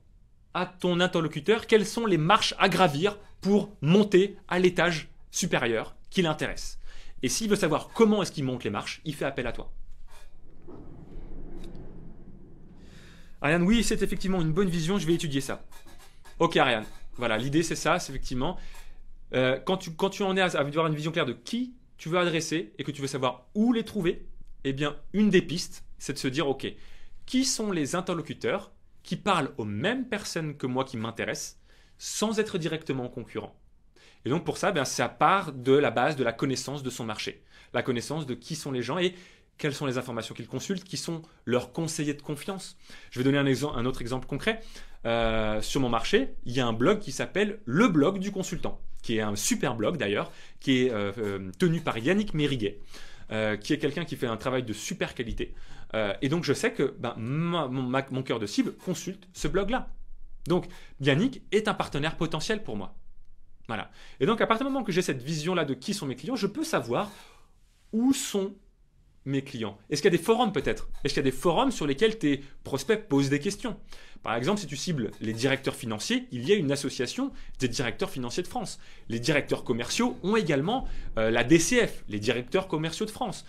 à ton interlocuteur quelles sont les marches à gravir pour monter à l'étage supérieur qui l'intéresse. Et s'il veut savoir comment est-ce qu'il monte les marches, il fait appel à toi. Ariane, oui, c'est effectivement une bonne vision, je vais étudier ça. Ok Ariane, voilà, l'idée c'est ça, c'est effectivement... quand tu en es à avoir une vision claire de qui tu veux adresser et que tu veux savoir où les trouver, eh bien, une des pistes, c'est de se dire, ok, qui sont les interlocuteurs qui parlent aux mêmes personnes que moi qui m'intéressent sans être directement concurrents. Et donc pour ça, ça part de la base de la connaissance de son marché, la connaissance de qui sont les gens et quelles sont les informations qu'ils consultent, qui sont leurs conseillers de confiance. Je vais donner un autre exemple concret. Sur mon marché, il y a un blog qui s'appelle Le Blog du Consultant, qui est un super blog d'ailleurs, qui est tenu par Yannick Mériguet, qui est quelqu'un qui fait un travail de super qualité. Et donc je sais que mon cœur de cible consulte ce blog-là. Donc Yannick est un partenaire potentiel pour moi. Voilà. Et donc à partir du moment que j'ai cette vision-là de qui sont mes clients, je peux savoir où sont mes clients. Est-ce qu'il y a des forums peut-être? Est-ce qu'il y a des forums sur lesquels tes prospects posent des questions? Par exemple, si tu cibles les directeurs financiers, il y a une association des directeurs financiers de France. Les directeurs commerciaux ont également la DCF, les directeurs commerciaux de France.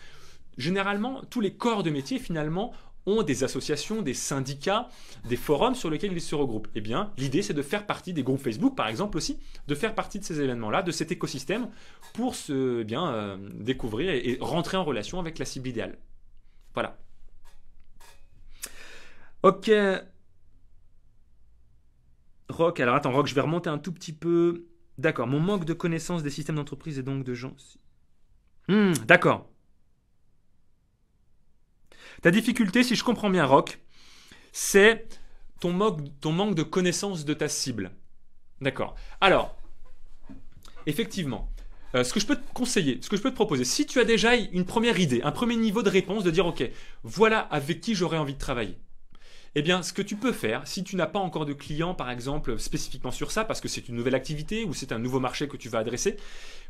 Généralement, tous les corps de métier finalement ont des associations, des syndicats, des forums sur lesquels ils se regroupent. Eh bien, l'idée c'est de faire partie des groupes Facebook par exemple aussi, de faire partie de ces événements-là, de cet écosystème pour découvrir et rentrer en relation avec la cible idéale. Voilà. Ok. Rock, alors attends Rock, je vais remonter un tout petit peu. D'accord, mon manque de connaissance des systèmes d'entreprise et donc de gens... D'accord. Ta difficulté, si je comprends bien Rock, c'est ton manque de connaissance de ta cible. D'accord. Alors, effectivement, ce que je peux te conseiller, ce que je peux te proposer, si tu as déjà une première idée, un premier niveau de réponse, de dire ok, voilà avec qui j'aurais envie de travailler, Eh bien, ce que tu peux faire, si tu n'as pas encore de clients, par exemple, spécifiquement sur ça, parce que c'est une nouvelle activité ou c'est un nouveau marché que tu vas adresser,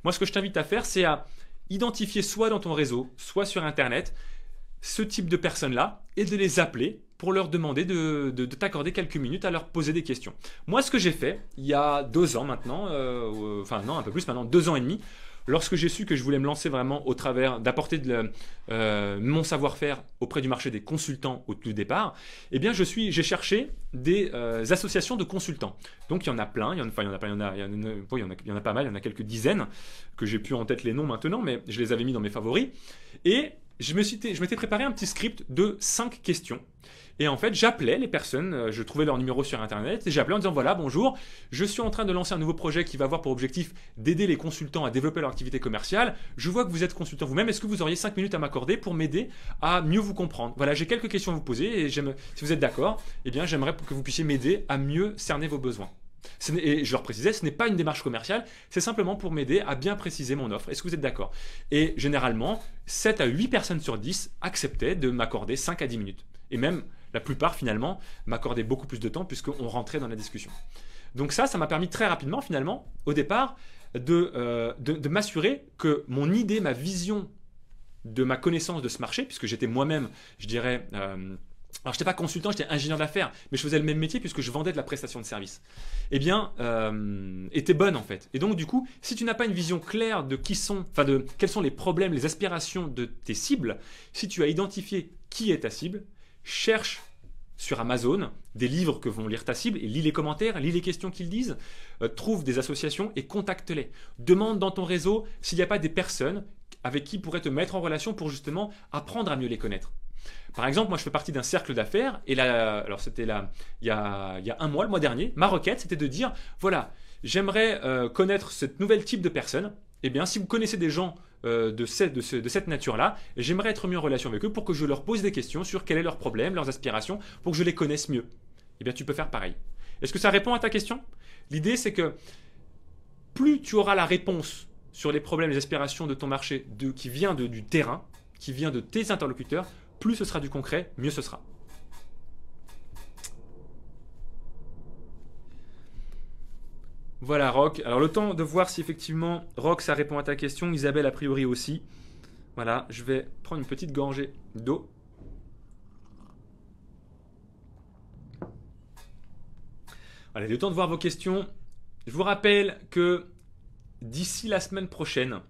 moi, ce que je t'invite à faire, c'est à identifier soit dans ton réseau, soit sur Internet, ce type de personnes-là et de les appeler pour leur demander de t'accorder quelques minutes à leur poser des questions. Moi, ce que j'ai fait, il y a 2 ans maintenant, enfin non, un peu plus maintenant, 2 ans et demi, lorsque j'ai su que je voulais me lancer vraiment au travers d'apporter mon savoir-faire auprès du marché des consultants au tout départ, eh bien j'ai cherché des associations de consultants. Donc il y en a plein, il y en a pas mal, il y en a quelques dizaines que j'ai plus en tête les noms maintenant, mais je les avais mis dans mes favoris. Et je m'étais préparé un petit script de 5 questions. Et en fait, j'appelais les personnes, je trouvais leur numéro sur Internet, et j'appelais en disant voilà, bonjour, je suis en train de lancer un nouveau projet qui va avoir pour objectif d'aider les consultants à développer leur activité commerciale. Je vois que vous êtes consultant vous-même, est-ce que vous auriez 5 minutes à m'accorder pour m'aider à mieux vous comprendre? Voilà, j'ai quelques questions à vous poser, et si vous êtes d'accord, eh bien j'aimerais que vous puissiez m'aider à mieux cerner vos besoins. Et je leur précisais, ce n'est pas une démarche commerciale, c'est simplement pour m'aider à bien préciser mon offre. Est-ce que vous êtes d'accord? Et généralement, 7 à 8 personnes sur 10 acceptaient de m'accorder 5 à 10 minutes. Et même la plupart, finalement, m'accordaient beaucoup plus de temps puisqu'on rentrait dans la discussion. Donc ça m'a permis très rapidement, finalement, au départ, de m'assurer que mon idée, ma vision de ma connaissance de ce marché, puisque j'étais moi-même, je dirais... alors, je n'étais pas consultant, j'étais ingénieur d'affaires, mais je faisais le même métier puisque je vendais de la prestation de service. Eh bien, était bonne en fait. Et donc, du coup, si tu n'as pas une vision claire de quels sont les problèmes, les aspirations de tes cibles, si tu as identifié qui est ta cible, cherche sur Amazon des livres que vont lire ta cible et lis les commentaires, lis les questions qu'ils disent, trouve des associations et contacte-les. Demande dans ton réseau s'il n'y a pas des personnes avec qui pourraient te mettre en relation pour justement apprendre à mieux les connaître. Par exemple, moi je fais partie d'un cercle d'affaires et alors c'était il y a un mois, le mois dernier, ma requête c'était de dire voilà, j'aimerais connaître ce nouvel type de personnes. Eh bien, si vous connaissez des gens de cette nature-là, j'aimerais être mieux en relation avec eux pour que je leur pose des questions sur quel est leur problème, leurs aspirations, pour que je les connaisse mieux. Eh bien, tu peux faire pareil. Est-ce que ça répond à ta question? L'idée, c'est que plus tu auras la réponse sur les problèmes, les aspirations de ton marché qui vient du terrain, qui vient de tes interlocuteurs, plus ce sera du concret, mieux ce sera. Voilà, Rock. Alors, le temps de voir si effectivement, Rock, ça répond à ta question. Isabelle, a priori aussi. Voilà, je vais prendre une petite gorgée d'eau. Voilà, le temps de voir vos questions. Je vous rappelle que d'ici la semaine prochaine,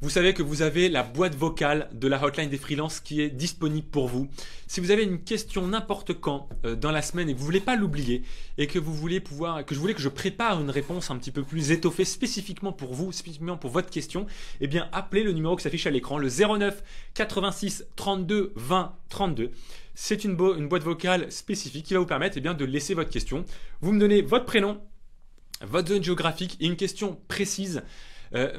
vous savez que vous avez la boîte vocale de la hotline des freelances qui est disponible pour vous. Si vous avez une question n'importe quand dans la semaine et que vous ne voulez pas l'oublier et que vous voulez que je prépare une réponse un petit peu plus étoffée spécifiquement pour vous, spécifiquement pour votre question, eh bien appelez le numéro qui s'affiche à l'écran, le 09 86 32 20 32. C'est une boîte vocale spécifique qui va vous permettre de laisser votre question. Vous me donnez votre prénom, votre zone géographique et une question précise.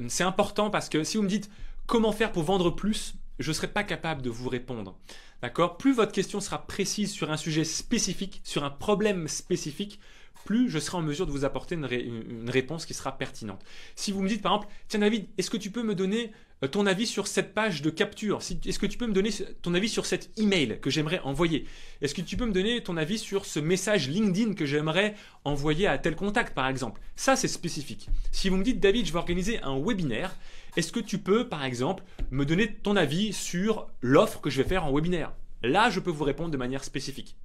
C'est important parce que si vous me dites comment faire pour vendre plus, je ne serai pas capable de vous répondre. D'accord? Plus votre question sera précise sur un sujet spécifique, sur un problème spécifique, plus je serai en mesure de vous apporter une réponse qui sera pertinente. Si vous me dites par exemple, tiens David, est-ce que tu peux me donner ton avis sur cette page de capture? Est-ce que tu peux me donner ton avis sur cet email que j'aimerais envoyer? Est-ce que tu peux me donner ton avis sur ce message LinkedIn que j'aimerais envoyer à tel contact par exemple? Ça c'est spécifique. Si vous me dites David, je vais organiser un webinaire, est-ce que tu peux par exemple me donner ton avis sur l'offre que je vais faire en webinaire? Là, je peux vous répondre de manière spécifique.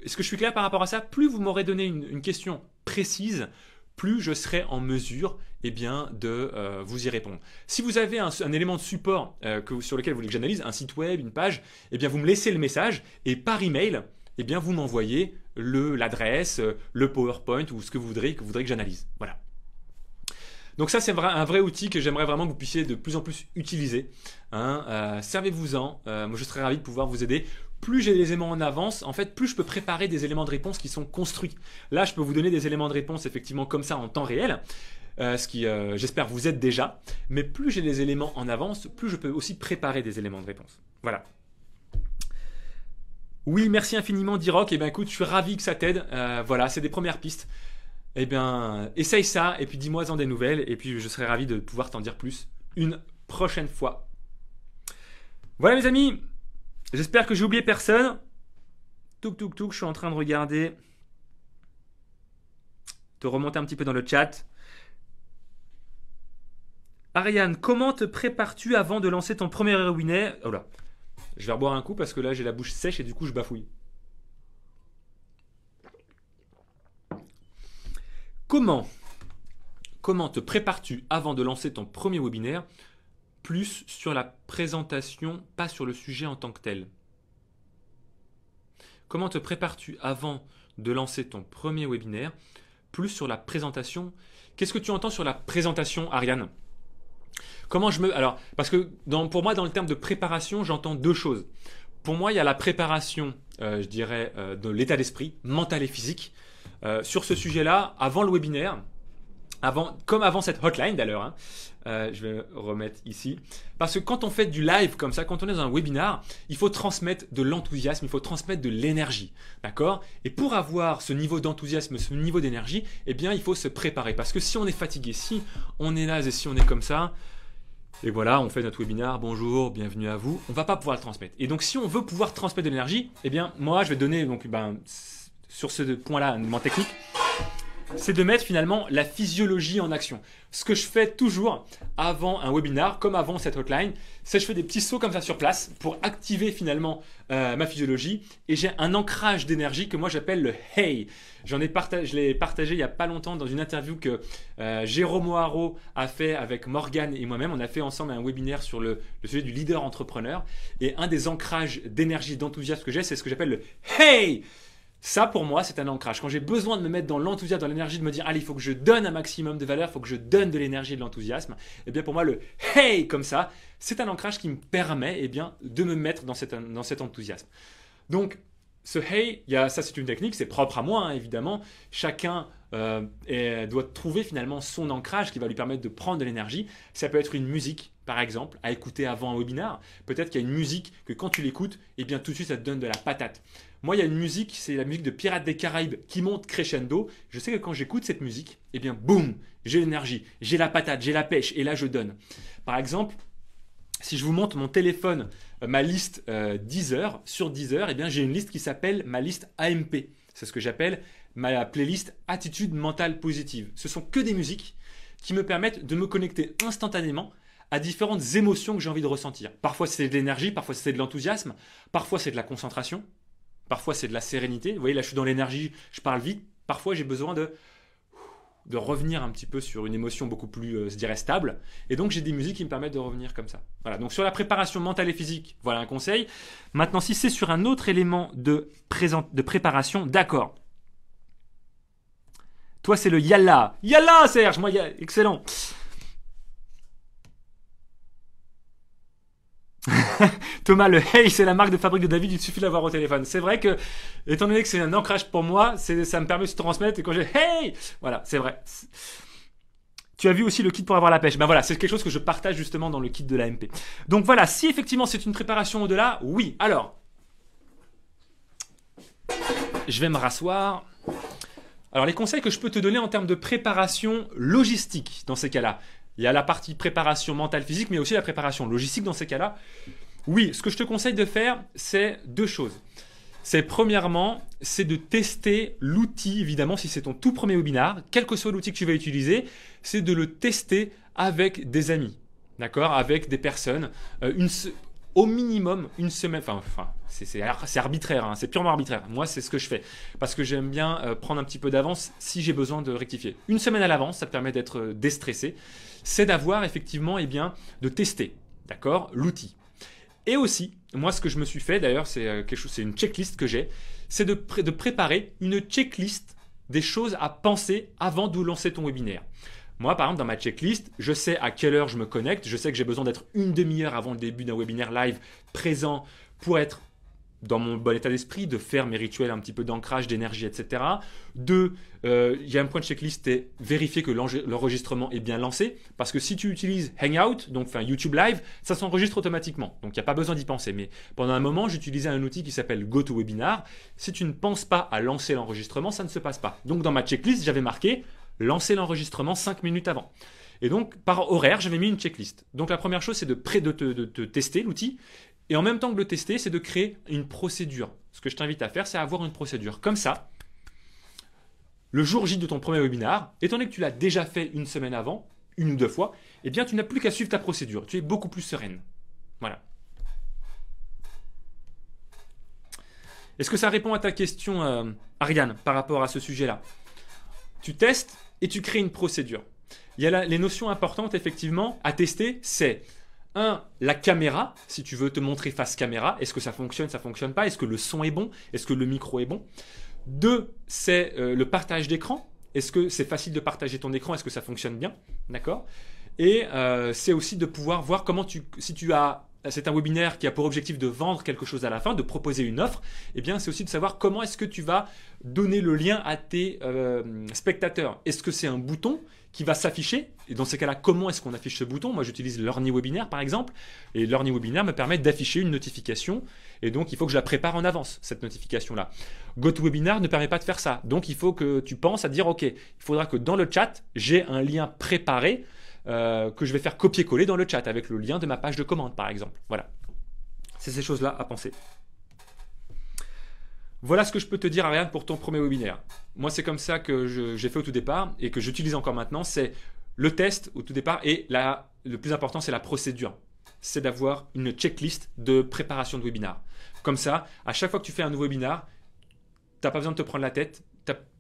Est-ce que je suis clair par rapport à ça? Plus vous m'aurez donné une question précise, plus je serai en mesure de vous y répondre. Si vous avez un élément de support sur lequel vous voulez que j'analyse, un site web, une page, vous me laissez le message et par email, vous m'envoyez l'adresse, le PowerPoint ou ce que vous voudrez que j'analyse. Voilà. Donc ça, c'est un vrai outil que j'aimerais vraiment que vous puissiez de plus en plus utiliser. Servez-vous-en. Moi, je serais ravi de pouvoir vous aider. Plus j'ai des éléments en avance, en fait, plus je peux préparer des éléments de réponse qui sont construits. Là, je peux vous donner des éléments de réponse effectivement comme ça en temps réel, ce qui, j'espère, vous aide déjà. Mais plus j'ai des éléments en avance, plus je peux aussi préparer des éléments de réponse. Voilà. Oui, merci infiniment, Diroc. Écoute, je suis ravi que ça t'aide. Voilà, c'est des premières pistes. Essaye ça et puis dis-moi-en des nouvelles et puis je serai ravi de pouvoir t'en dire plus une prochaine fois. Voilà mes amis, j'espère que j'ai oublié personne. Touk, touk, touk, je suis en train de regarder. Te remonter un petit peu dans le chat. Ariane, comment te prépares-tu avant de lancer ton premier webinaire? Oh là, je vais reboire un coup parce que là j'ai la bouche sèche et du coup je bafouille. Comment te prépares-tu avant de lancer ton premier webinaire? Plus sur la présentation, pas sur le sujet en tant que tel. Comment te prépares-tu avant de lancer ton premier webinaire? Plus sur la présentation. Qu'est-ce que tu entends sur la présentation, Ariane? Alors, parce que pour moi, dans le terme de préparation, j'entends deux choses. Pour moi, il y a la préparation, je dirais, de l'état d'esprit, mental et physique. Sur ce sujet-là, avant le webinaire, comme avant cette hotline d'ailleurs, hein, je vais remettre ici. Parce que quand on fait du live comme ça, quand on est dans un webinar, il faut transmettre de l'enthousiasme, il faut transmettre de l'énergie. D'accord? Et pour avoir ce niveau d'enthousiasme, ce niveau d'énergie, eh bien, il faut se préparer. Parce que si on est fatigué, si on est naze et si on est comme ça, et voilà, on fait notre webinar, bonjour, bienvenue à vous, on ne va pas pouvoir le transmettre. Et donc, si on veut pouvoir transmettre de l'énergie, eh bien, moi, je vais donner, donc, sur ce point-là, un élément technique, c'est de mettre finalement la physiologie en action. Ce que je fais toujours avant un webinar, comme avant cette hotline, c'est que je fais des petits sauts comme ça sur place pour activer finalement ma physiologie et j'ai un ancrage d'énergie que moi j'appelle le Hey. Je l'ai partagé il n'y a pas longtemps dans une interview que Jérôme O'Haraud a fait avec Morgane et moi-même. On a fait ensemble un webinaire sur le sujet du leader entrepreneur et un des ancrages d'énergie, d'enthousiasme que j'ai, c'est ce que j'appelle le Hey. Ça, pour moi, c'est un ancrage. Quand j'ai besoin de me mettre dans l'enthousiasme, dans l'énergie, de me dire, allez, il faut que je donne un maximum de valeur, il faut que je donne de l'énergie et de l'enthousiasme, eh bien, pour moi, le hey, comme ça, c'est un ancrage qui me permet, eh bien, de me mettre dans cet enthousiasme. Donc, ce hey, ça, c'est une technique, c'est propre à moi, hein, évidemment. Chacun doit trouver finalement son ancrage qui va lui permettre de prendre de l'énergie. Ça peut être une musique, par exemple, à écouter avant un webinar. Peut-être qu'il y a une musique que quand tu l'écoutes, eh bien, tout de suite, ça te donne de la patate. Moi, il y a une musique, c'est la musique de Pirates des Caraïbes qui monte crescendo. Je sais que quand j'écoute cette musique, eh bien, boum, j'ai l'énergie, j'ai la patate, j'ai la pêche, et là, je donne. Par exemple, si je vous montre mon téléphone, ma liste Deezer, sur Deezer, eh bien, j'ai une liste qui s'appelle ma liste AMP. C'est ce que j'appelle ma playlist Attitude mentale positive. Ce sont que des musiques qui me permettent de me connecter instantanément à différentes émotions que j'ai envie de ressentir. Parfois, c'est de l'énergie, parfois, c'est de l'enthousiasme, parfois, c'est de la concentration. Parfois, c'est de la sérénité. Vous voyez, là, je suis dans l'énergie, je parle vite. Parfois, j'ai besoin de revenir un petit peu sur une émotion beaucoup plus, je dirais, stable. Et donc, j'ai des musiques qui me permettent de revenir comme ça. Voilà, donc sur la préparation mentale et physique, voilà un conseil. Maintenant, si c'est sur un autre élément de préparation, d'accord. Toi, c'est le yalla. Yalla, Serge, moi, excellent. Thomas, le hey, c'est la marque de fabrique de David, il suffit de l'avoir au téléphone. C'est vrai que, étant donné que c'est un ancrage pour moi, ça me permet de se transmettre et quand j'ai hey, voilà, c'est vrai. Tu as vu aussi le kit pour avoir la pêche. Ben voilà, c'est quelque chose que je partage justement dans le kit de l'AMP. Donc voilà, si effectivement c'est une préparation au-delà, oui. Alors, je vais me rasseoir. Alors les conseils que je peux te donner en termes de préparation logistique dans ces cas-là. Il y a la partie préparation mentale physique, mais aussi la préparation logistique dans ces cas-là. Oui, ce que je te conseille de faire, c'est deux choses. C'est premièrement, c'est de tester l'outil, évidemment, si c'est ton tout premier webinar, quel que soit l'outil que tu vas utiliser, c'est de le tester avec des amis, d'accord, avec des personnes, au minimum une semaine, enfin c'est arbitraire, hein, c'est purement arbitraire. Moi, c'est ce que je fais parce que j'aime bien prendre un petit peu d'avance si j'ai besoin de rectifier. Une semaine à l'avance, ça te permet d'être déstressé. C'est d'avoir effectivement, eh bien, de tester, d'accord, l'outil. Et aussi, moi, ce que je me suis fait, d'ailleurs, c'est une checklist que j'ai, c'est de préparer une checklist des choses à penser avant de lancer ton webinaire. Moi, par exemple, dans ma checklist, je sais à quelle heure je me connecte, je sais que j'ai besoin d'être une demi-heure avant le début d'un webinaire live présent pour être dans mon bon état d'esprit, de faire mes rituels un petit peu d'ancrage, d'énergie, etc. Deux, il y a un point de checklist, c'est vérifier que l'enregistrement est bien lancé. Parce que si tu utilises Hangout, donc YouTube Live, ça s'enregistre automatiquement. Donc il n'y a pas besoin d'y penser. Mais pendant un moment, j'utilisais un outil qui s'appelle GoToWebinar. Si tu ne penses pas à lancer l'enregistrement, ça ne se passe pas. Donc dans ma checklist, j'avais marqué lancer l'enregistrement 5 minutes avant. Et donc par horaire, j'avais mis une checklist. Donc la première chose, c'est de te tester l'outil. Et en même temps que le tester, c'est de créer une procédure. ce que je t'invite à faire, c'est avoir une procédure. Comme ça, le jour J de ton premier webinaire, étant donné que tu l'as déjà fait une semaine avant, une ou deux fois, eh bien, tu n'as plus qu'à suivre ta procédure. Tu es beaucoup plus sereine. Voilà. Est-ce que ça répond à ta question, Ariane, par rapport à ce sujet-là? Tu testes et tu crées une procédure. Il y a les notions importantes, effectivement, à tester, c'est 1. La caméra, si tu veux te montrer face caméra. Est-ce que ça fonctionne pas? Est-ce que le son est bon? Est-ce que le micro est bon? 2. C'est le partage d'écran. Est-ce que c'est facile de partager ton écran? Est-ce que ça fonctionne bien? D'accord. Et c'est aussi de pouvoir voir comment c'est un webinaire qui a pour objectif de vendre quelque chose à la fin, de proposer une offre, eh bien c'est aussi de savoir comment est-ce que tu vas donner le lien à tes spectateurs. Est-ce que c'est un bouton qui va s'afficher? Et dans ces cas-là, comment est-ce qu'on affiche ce bouton? Moi, j'utilise LearnyWebinar par exemple, et LearnyWebinar me permet d'afficher une notification, et donc il faut que je la prépare en avance, cette notification-là. GoToWebinar ne permet pas de faire ça, donc il faut que tu penses à dire, ok, il faudra que dans le chat, j'ai un lien préparé, que je vais faire copier-coller dans le chat avec le lien de ma page de commande par exemple. Voilà, c'est ces choses-là à penser. Voilà ce que je peux te dire, Ariane, pour ton premier webinaire. Moi, c'est comme ça que j'ai fait au tout départ et que j'utilise encore maintenant. C'est le test au tout départ et le plus important, c'est la procédure. C'est d'avoir une checklist de préparation de webinar. Comme ça, à chaque fois que tu fais un nouveau webinar, tu n'as pas besoin de te prendre la tête.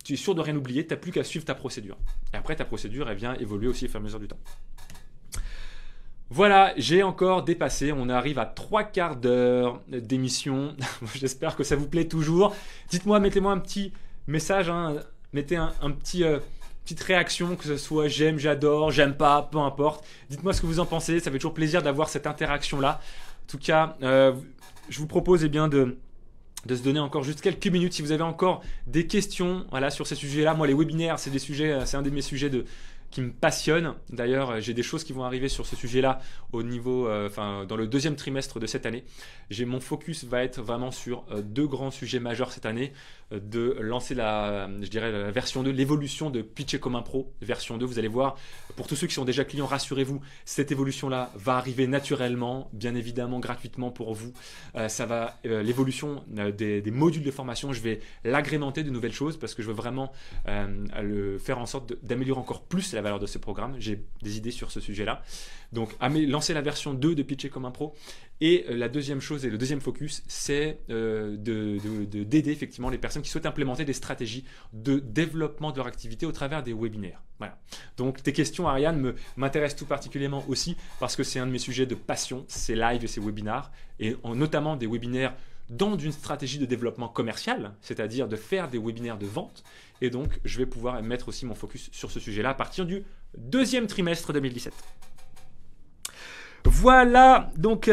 Tu es sûr de rien oublier, tu n'as plus qu'à suivre ta procédure. Et après, ta procédure, elle vient évoluer aussi au fur et à mesure du temps. Voilà, j'ai encore dépassé. On arrive à 3/4 d'heure d'émission. J'espère que ça vous plaît toujours. Dites-moi, mettez-moi un petit message. Hein. Mettez un petite réaction, que ce soit j'aime, j'adore, j'aime pas, peu importe. Dites-moi ce que vous en pensez. Ça fait toujours plaisir d'avoir cette interaction-là. En tout cas, je vous propose bien de se donner encore juste quelques minutes si vous avez encore des questions sur ces sujets-là. Moi, les webinaires, c'est un de mes sujets qui me passionne. D'ailleurs, j'ai des choses qui vont arriver sur ce sujet-là au niveau, dans le deuxième trimestre de cette année. Mon focus va être vraiment sur deux grands sujets majeurs cette année, de lancer la version 2, l'évolution de Pitcher comme un pro, version 2. Vous allez voir, pour tous ceux qui sont déjà clients, rassurez-vous, cette évolution-là va arriver naturellement, bien évidemment gratuitement pour vous. L'évolution des modules de formation, je vais l'agrémenter de nouvelles choses parce que je veux vraiment le faire en sorte d'améliorer encore plus la valeur de ce programme. J'ai des idées sur ce sujet-là. Donc, lancer la version 2 de Pitcher comme un pro. Et la deuxième chose et le deuxième focus, c'est d'aider effectivement les personnes qui souhaitent implémenter des stratégies de développement de leur activité au travers des webinaires. Voilà. Donc, tes questions, Ariane, m'intéressent tout particulièrement aussi parce que c'est un de mes sujets de passion, ces lives et ces webinaires, et notamment des webinaires dans une stratégie de développement commercial, c'est-à-dire de faire des webinaires de vente. Et donc, je vais pouvoir mettre aussi mon focus sur ce sujet-là à partir du deuxième trimestre 2017. Voilà, donc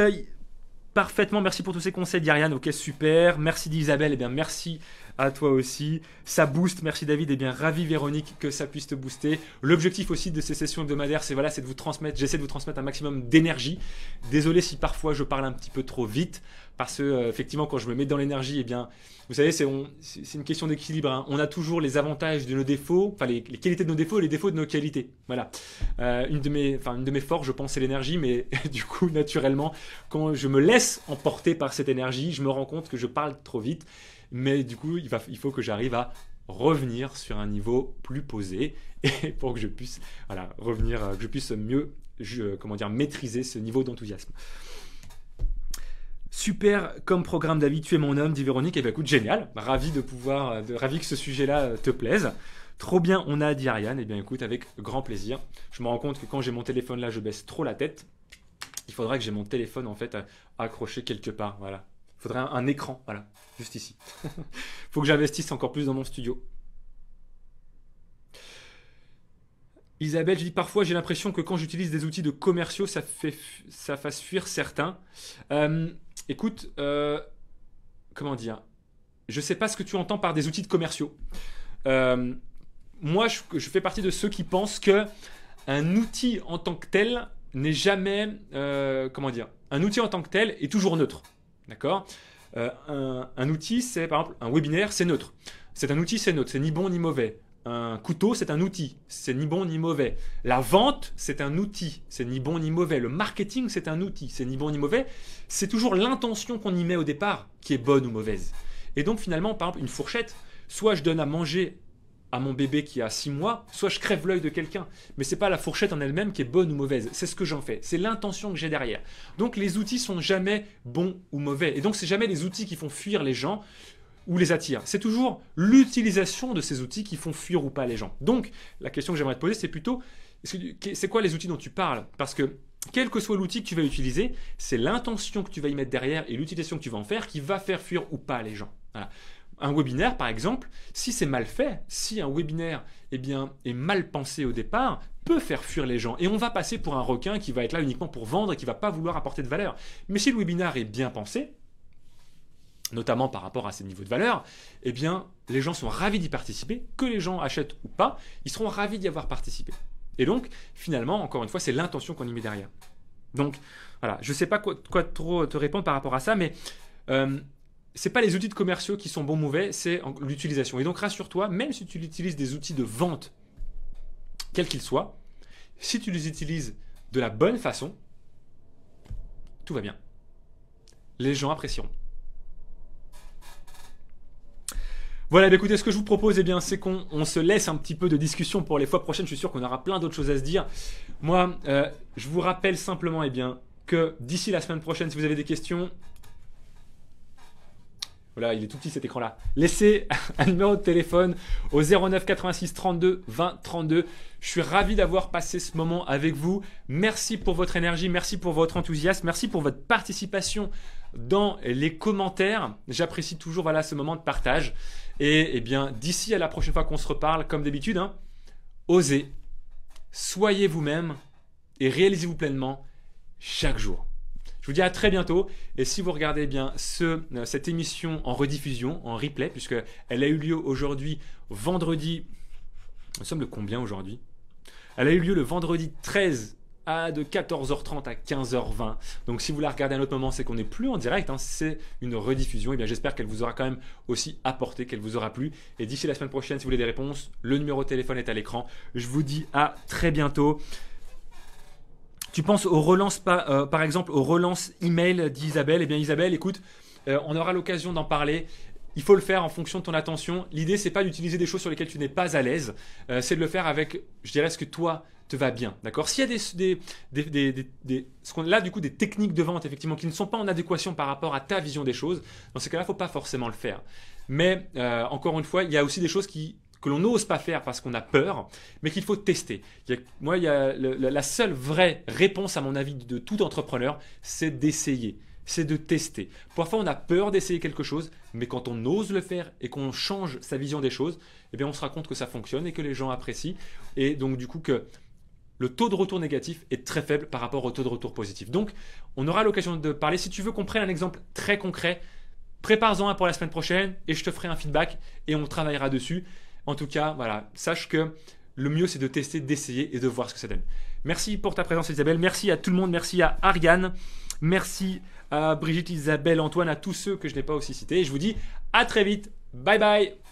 parfaitement, merci pour tous ces conseils d'Ariane, ok, super. Merci d'Isabelle, merci à toi aussi. Ça booste, merci David, ravi Véronique que ça puisse te booster. L'objectif aussi de ces sessions hebdomadaires, c'est de vous transmettre, j'essaie de vous transmettre un maximum d'énergie. Désolé si parfois je parle un petit peu trop vite, parce que effectivement quand je me mets dans l'énergie, vous savez, c'est une question d'équilibre. Hein. On a toujours les avantages de nos défauts, les qualités de nos défauts et les défauts de nos qualités. Voilà. Une de mes forces, je pense, c'est l'énergie, mais du coup, naturellement, quand je me laisse emporter par cette énergie, je me rends compte que je parle trop vite. Mais du coup, il faut que j'arrive à revenir sur un niveau plus posé et pour que je puisse revenir, que je puisse mieux maîtriser ce niveau d'enthousiasme. Super comme programme, David, tu es mon homme, dit Véronique. Écoute, génial, ravi ravi que ce sujet-là te plaise. Trop bien, on a dit Ariane. Écoute, avec grand plaisir. Je me rends compte que quand j'ai mon téléphone là, je baisse trop la tête. Il faudrait que j'ai mon téléphone en fait accroché quelque part. Voilà. Il faudrait un écran, voilà, juste ici. Il faut que j'investisse encore plus dans mon studio. Isabelle, je dis parfois, j'ai l'impression que quand j'utilise des outils de commerciaux, ça fasse fuir certains. Écoute, comment dire? Je ne sais pas ce que tu entends par des outils de commerciaux. Moi, je fais partie de ceux qui pensent qu'un outil en tant que tel n'est jamais, un outil en tant que tel est toujours neutre. D'accord? Un outil, c'est par exemple un webinaire, c'est neutre. C'est un outil, c'est neutre, c'est ni bon ni mauvais. Un couteau, c'est un outil, c'est ni bon ni mauvais. La vente, c'est un outil, c'est ni bon ni mauvais. Le marketing, c'est un outil, c'est ni bon ni mauvais. C'est toujours l'intention qu'on y met au départ qui est bonne ou mauvaise. Et donc finalement, par exemple, une fourchette, soit je donne à manger à mon bébé qui a 6 mois, soit je crève l'œil de quelqu'un. Mais ce n'est pas la fourchette en elle-même qui est bonne ou mauvaise, c'est ce que j'en fais, c'est l'intention que j'ai derrière. Donc les outils sont jamais bons ou mauvais. Et donc c'est jamais les outils qui font fuir les gens ou les attirent. C'est toujours l'utilisation de ces outils qui font fuir ou pas les gens. Donc la question que j'aimerais te poser, c'est plutôt, c'est quoi les outils dont tu parles? Parce que quel que soit l'outil que tu vas utiliser, c'est l'intention que tu vas y mettre derrière et l'utilisation que tu vas en faire qui va faire fuir ou pas les gens. Voilà. Un webinaire, par exemple, si c'est mal fait, si un webinaire est mal pensé au départ, peut faire fuir les gens. Et on va passer pour un requin qui va être là uniquement pour vendre et qui ne va pas wvouloir apporter de valeur. Mais si le webinaire est bien pensé, notamment par rapport à ses niveaux de valeur, eh bien, les gens sont ravis d'y participer, que les gens achètent ou pas, ils seront ravis d'y avoir participé. Et donc, finalement, encore une fois, c'est l'intention qu'on y met derrière. Donc, voilà, je ne sais pas quoi trop te répondre par rapport à ça, mais ce n'est pas les outils de commerciaux qui sont bons ou mauvais, c'est l'utilisation. Et donc, rassure-toi, même si tu utilises des outils de vente, quels qu'ils soient, si tu les utilises de la bonne façon, tout va bien. Les gens apprécieront. Voilà, écoutez, ce que je vous propose, c'est qu'on se laisse un petit peu de discussion pour les fois prochaines. Je suis sûr qu'on aura plein d'autres choses à se dire. Moi, je vous rappelle simplement que d'ici la semaine prochaine, si vous avez des questions, voilà, il est tout petit cet écran-là. Laissez un numéro de téléphone au 09 86 32 20 32. Je suis ravi d'avoir passé ce moment avec vous. Merci pour votre énergie, merci pour votre enthousiasme, merci pour votre participation dans les commentaires. J'apprécie toujours ce moment de partage. Et d'ici à la prochaine fois qu'on se reparle, comme d'habitude, osez, soyez vous-même et réalisez-vous pleinement chaque jour. Je vous dis à très bientôt. Et si vous regardez cette émission en rediffusion, en replay, puisqu'elle a eu lieu aujourd'hui, vendredi. Nous sommes le combien aujourd'hui? Elle a eu lieu le vendredi 13 de 14h30 à 15h20. Donc si vous la regardez à un autre moment, c'est qu'on n'est plus en direct, c'est une rediffusion. Et j'espère qu'elle vous aura quand même aussi apporté, qu'elle vous aura plu. Et d'ici la semaine prochaine, si vous voulez des réponses, le numéro de téléphone est à l'écran. Je vous dis à très bientôt. Tu penses aux relances, par exemple, aux relances email d'Isabelle? Isabelle, écoute, on aura l'occasion d'en parler. Il faut le faire en fonction de ton attention. L'idée, c'est pas d'utiliser des choses sur lesquelles tu n'es pas à l'aise. C'est de le faire avec, je dirais, ce que toi te va bien. D'accord? S'il y a ce qu'on a du coup des techniques de vente effectivement qui ne sont pas en adéquation par rapport à ta vision des choses, dans ces cas-là, il ne faut pas forcément le faire. Mais encore une fois, il y a aussi des choses que l'on n'ose pas faire parce qu'on a peur, mais qu'il faut tester. La seule vraie réponse, à mon avis, de tout entrepreneur, c'est d'essayer, c'est de tester. Parfois, on a peur d'essayer quelque chose, mais quand on ose le faire et qu'on change sa vision des choses, on se rend compte que ça fonctionne et que les gens apprécient. Et donc, du coup, que le taux de retour négatif est très faible par rapport au taux de retour positif. Donc, on aura l'occasion de parler. Si tu veux qu'on prenne un exemple très concret, prépare-en un pour la semaine prochaine et je te ferai un feedback et on travaillera dessus. En tout cas, voilà, sache que le mieux, c'est de tester, d'essayer et de voir ce que ça donne. Merci pour ta présence, Isabelle. Merci à tout le monde. Merci à Ariane. Merci à Brigitte, Isabelle, Antoine, à tous ceux que je n'ai pas aussi cités. Et je vous dis à très vite. Bye bye.